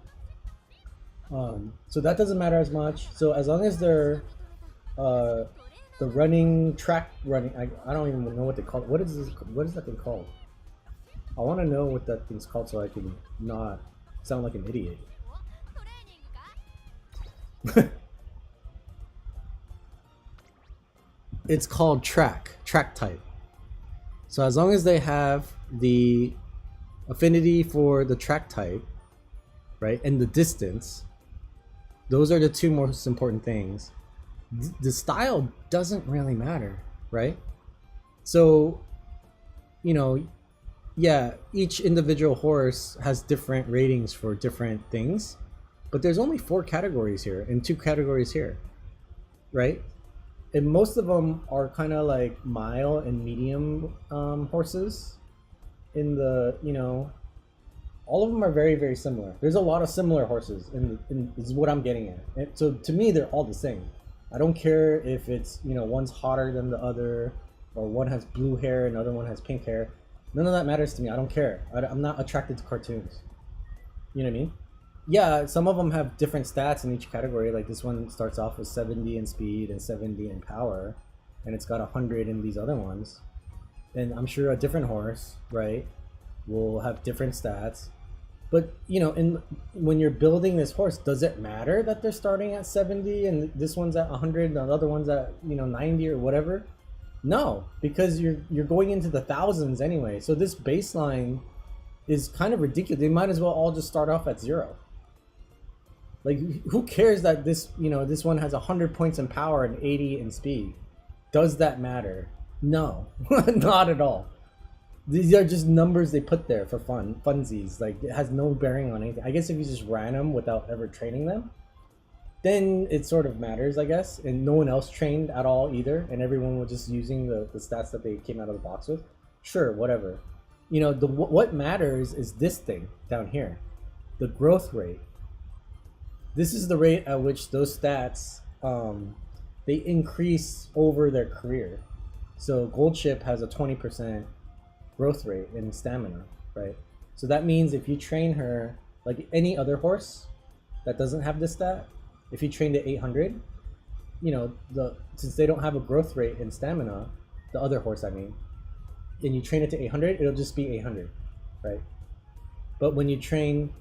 So that doesn't matter as much. So as long as they're the track running, I don't even know what they call it. What is that thing called? I want to know what that thing's called so I can not sound like an idiot. It's called track type. So as long as they have the affinity for the track type, right, and the distance, those are the two most important things. The style doesn't really matter, right? So, you know, yeah, each individual horse has different ratings for different things, But there's only 4 categories here and 2 categories here, right? And most of them are kind of like mile and medium horses. In the, all of them are very, very similar. There's a lot of similar horses, is what I'm getting at. And so to me, they're all the same. I don't care if it's, one's hotter than the other, or one has blue hair and the other one has pink hair. None of that matters to me. I don't care. I'm not attracted to cartoons. You know what I mean? Yeah, some of them have different stats in each category. Like this one starts off with 70 in speed and 70 in power, and it's got 100 in these other ones. And I'm sure a different horse, right, will have different stats. But when you're building this horse, does it matter that they're starting at 70 and this one's at 100 and the other one's at 90 or whatever? No, because you're going into the thousands anyway. So this baseline is kind of ridiculous. They might as well all just start off at 0. Like, who cares that this one has 100 points in power and 80 in speed? Does that matter? No, not at all. These are just numbers they put there for funsies. Like, it has no bearing on anything. I guess if you just ran them without ever training them, then it sort of matters, I guess. And no one else trained at all either, and everyone was just using the stats that they came out of the box with. Sure, whatever. What matters is this thing down here, the growth rate. This is the rate at which those stats they increase over their career. So Gold Ship has a 20% growth rate in stamina, right? So that means if you train her like any other horse that doesn't have this stat, if you trained at 800, since they don't have a growth rate in stamina, the other horse I mean, and you train it to 800, it'll just be 800, right? But when you train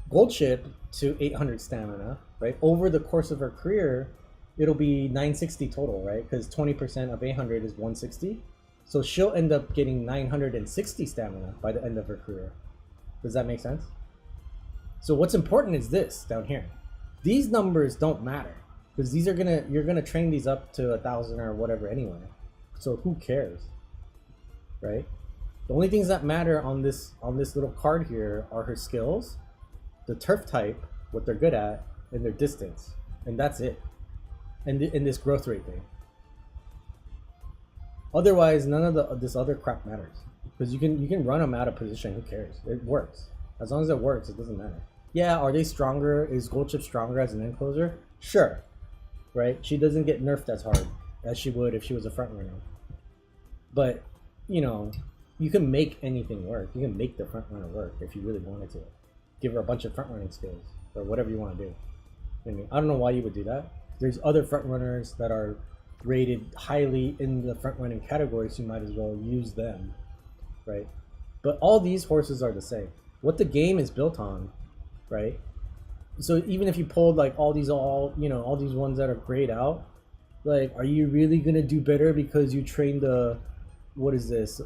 Gold Ship to 800 stamina, right, over the course of her career, it'll be 960 total, right? Because 20% of 800 is 160. So she'll end up getting 960 stamina by the end of her career. Does that make sense? So what's important is this down here. These numbers don't matter because you're gonna train these up to 1,000 or whatever anyway. So who cares, right? The only things that matter on this little card here are her skills, the turf type, what they're good at, and their distance, and that's it. And in this growth rate thing. Otherwise, none of this other crap matters because you can run them out of position. Who cares? It works. As long as it works, it doesn't matter. Yeah, are they stronger? Is Gold Chip stronger as an encloser? Sure, right? She doesn't get nerfed as hard as she would if she was a front runner. But you can make anything work. You can make the front runner work if you really wanted to. Give her a bunch of front running skills or whatever you want to do. I don't know why you would do that. There's other front runners that are rated highly in the front running category, so you might as well use them, right? But all these horses are the same. What the game is built on, right? So even if you pulled like all these ones that are grayed out, like, are you really gonna do better because you trained what is this?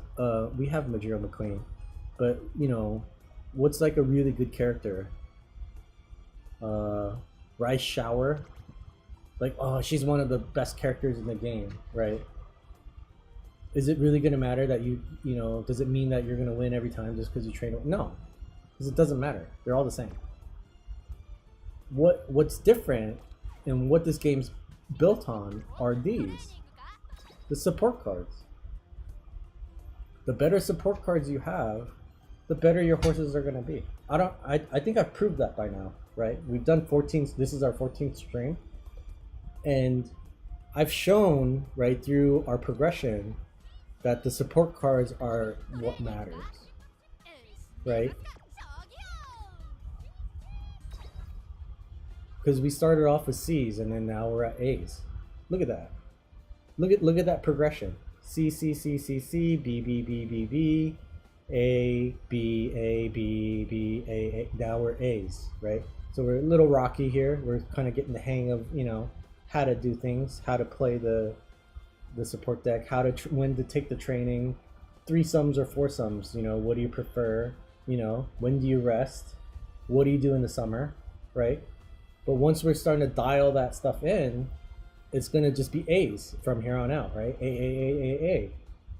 We have Majiro McLean, but what's like a really good character? Rice Shower. Like, oh, she's one of the best characters in the game, right? Is it really going to matter that does it mean that you're going to win every time just because you train? No, because it doesn't matter. They're all the same. What's different and what this game's built on are the support cards. The better support cards you have, the better your horses are going to be. I think I've proved that by now, right? We've done 14. This is our 14th stream. And I've shown right through our progression that the support cards are what matters, right? Because we started off with C's and then now we're at A's. Look at that. Look at that progression. C, C, C, C, C, B, B, B, B, B, A, B, A, B, B, A. Now we're A's, right? So we're a little rocky here. We're kind of getting the hang of, how to do things, how to play the support deck, when to take the training, 3-sums or 4-sums, what do you prefer, when do you rest, what do you do in the summer, right? But once we're starting to dial that stuff in, it's going to just be A's from here on out, right? A,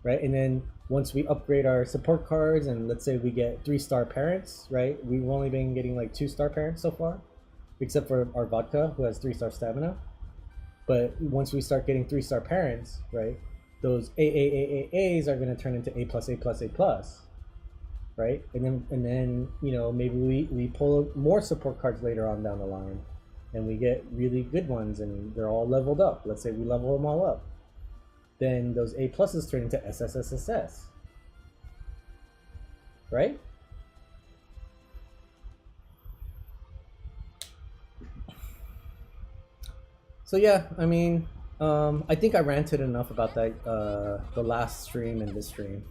right? And then once we upgrade our support cards and let's say we get 3-star parents, right? We've only been getting like 2-star parents so far. except for our vodka, who has 3-star stamina. But once we start getting 3-star parents, right, those AAAAs are going to turn into A plus A plus A plus, right? And then you know, maybe we pull more support cards later on down the line, and we get really good ones, and they're all leveled up. Let's say we level them all up, then those A pluses turn into SSSSS, right? So yeah, I mean, I think I ranted enough about that the last stream and this stream,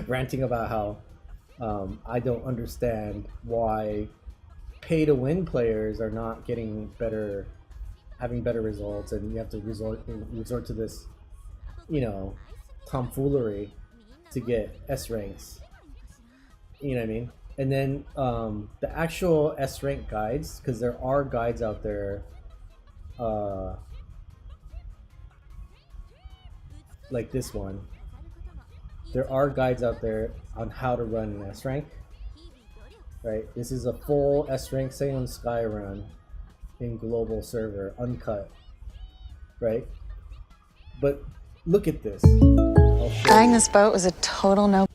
ranting about how I don't understand why pay-to-win players are not getting better, having better results, and you have to resort to this, you know, tomfoolery to get S ranks. You know what I mean? And then the actual S rank guides, because there are guides out there. Like this one, there are guides out there on how to run an S rank, right? This is a full S rank Saiyan Sky run in global server, uncut, right? But look at this.
Buying this boat was a total no.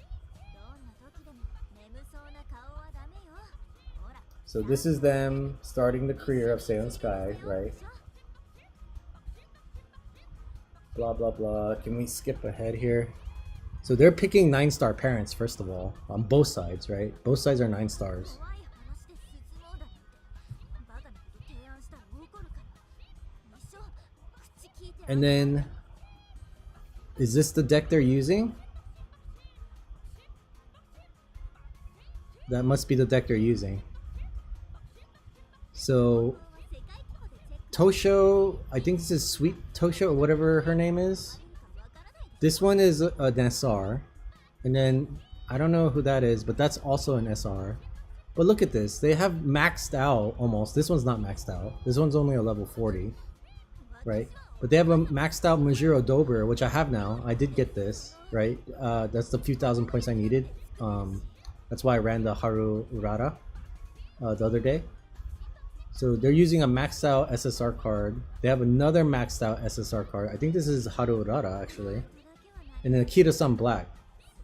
So this is them starting the career of Saiyan Sky, right? Blah blah blah. Can we skip ahead here? So they're picking 9-star parents first of all on both sides, right? Both sides are 9 stars. And then, is this the deck they're using? That must be the deck they're using. So Tosho, I think this is Sweet Tosho or whatever her name is. This one is an SR. And then, I don't know who that is, but that's also an SR. But look at this. They have maxed out almost. This one's not maxed out. This one's only a level 40. Right? But they have a maxed out Majiro Dober, which I have now. I did get this. Right? That's the few thousand points I needed. That's why I ran the Haru Urara the other day. So they're using a maxed out SSR card. They have another maxed out SSR card. I think this is Haru Urara actually. And then Akira-san Black.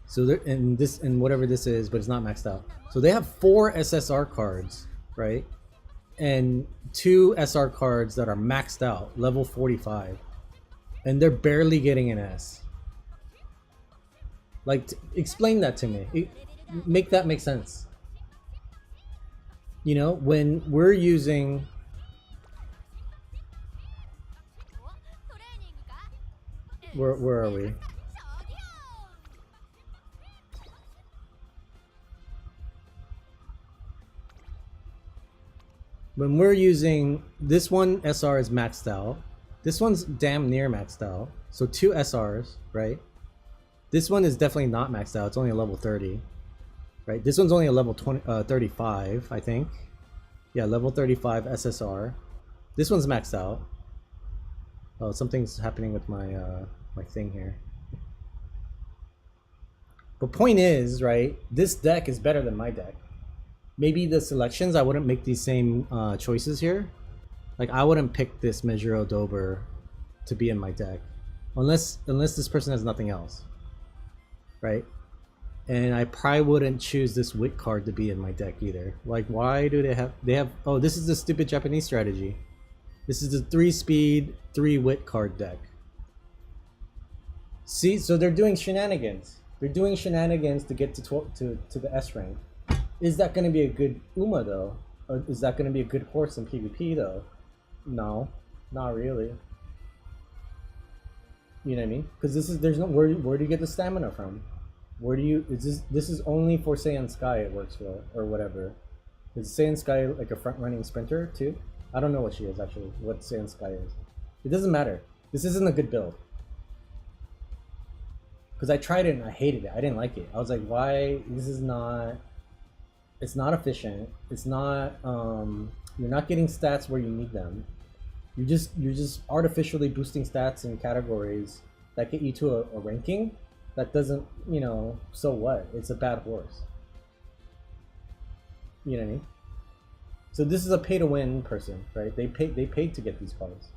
So they're in this, and whatever this is, but it's not maxed out. So they have 4 SSR cards, right? And 2 SR cards that are maxed out, level 45. And they're barely getting an S. Like, explain that to me. Make that make sense. You know, when we're using... Where are we? When we're using... This one SR is maxed out. This one's damn near maxed out. So 2 SRs, right? This one is definitely not maxed out. It's only a level 30. Right, this one's only a level 35, I think. Yeah, level 35 SSR. This one's maxed out. Oh, something's happening with my my thing here. But point is, right, this deck is better than my deck. Maybe the selections, I wouldn't make these same choices here. Like, I wouldn't pick this Majiro Dober to be in my deck. Unless this person has nothing else. Right? And I probably wouldn't choose this wit card to be in my deck either. Like, why do they have oh, this is the stupid Japanese strategy. This is the 3-speed 3 wit card deck. See, so they're doing shenanigans. They're doing shenanigans to get to the S rank. Is that going to be a good Uma though? Or is that going to be a good horse in PvP though? No, not really. You know what I mean? Because there's no, where do you get the stamina from? Where do you, this is only for Saiyan Sky it works for, or whatever. Is Saiyan Sky like a front-running sprinter too? I don't know what she is actually, what Saiyan Sky is. It doesn't matter. This isn't a good build. Because I tried it and I hated it. I didn't like it. I was like, why? This is not, it's not efficient. It's not, you're not getting stats where you need them. You're just artificially boosting stats in categories that get you to a ranking that doesn't, you know, so what? It's a bad horse. You know what I mean? So this is a pay-to-win person, right? They paid to get these cards,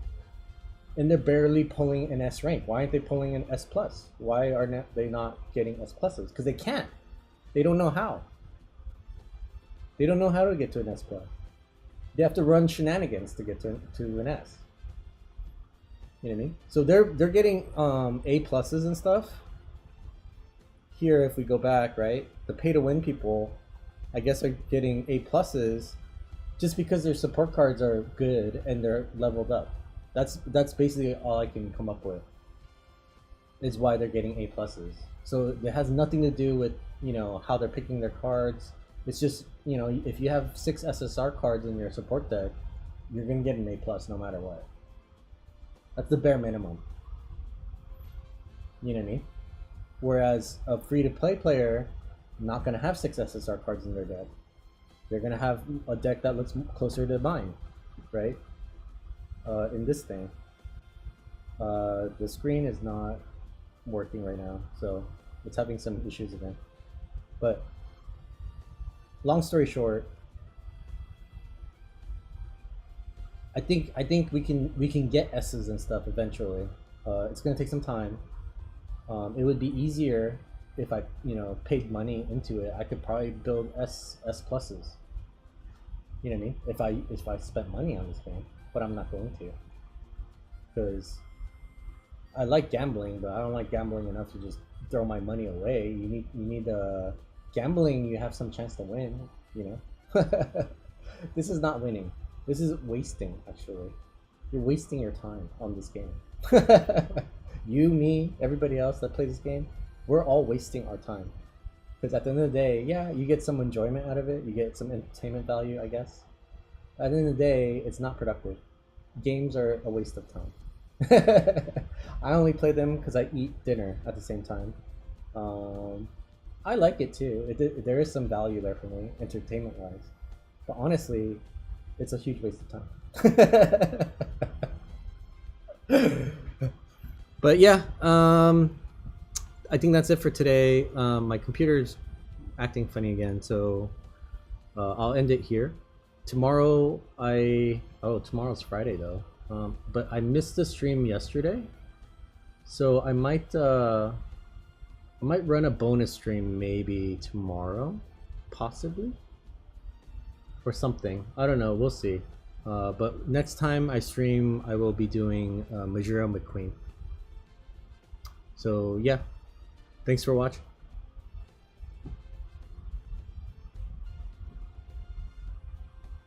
and they're barely pulling an S rank. Why aren't they pulling an S plus? Why are they not getting S pluses? Because they can't. They don't know how. They don't know how to get to an S plus. They have to run shenanigans to get to an S. You know what I mean? So they're getting A pluses and stuff. Here, if we go back, right, the pay-to-win people, I guess, are getting A pluses just because their support cards are good and they're leveled up. That's basically all I can come up with. Is why they're getting A pluses. So it has nothing to do with, you know, how they're picking their cards. It's just, you know, if you have 6 SSR cards in your support deck, you're gonna get an A plus no matter what. That's the bare minimum. You know what I mean? Whereas a free-to-play player, not gonna have 6 SSR cards in their deck. They're gonna have a deck that looks closer to mine, right? In this thing, the screen is not working right now, so it's having some issues again. But long story short, I think we can get S's and stuff eventually. It's gonna take some time. It would be easier if I, you know, paid money into it. I could probably build S pluses. You know what I mean? If I spent money on this game, but I'm not going to, because I like gambling, but I don't like gambling enough to just throw my money away. You need gambling. You have some chance to win. You know, this is not winning. This is wasting. Actually, you're wasting your time on this game. You, me, everybody else that plays this game, we're all wasting our time. Because at the end of the day, yeah, you get some enjoyment out of it. You get some entertainment value, I guess. At the end of the day, it's not productive. Games are a waste of time. I only play them because I eat dinner at the same time. I like it too. There is some value there for me, entertainment-wise. But honestly, it's a huge waste of time. But yeah, I think that's it for today. My computer's acting funny again, so I'll end it here. Tomorrow, tomorrow's Friday though. But I missed the stream yesterday, so I might run a bonus stream maybe tomorrow, possibly, or something. I don't know. We'll see. But next time I stream, I will be doing Majuro McQueen. So yeah, thanks for watching.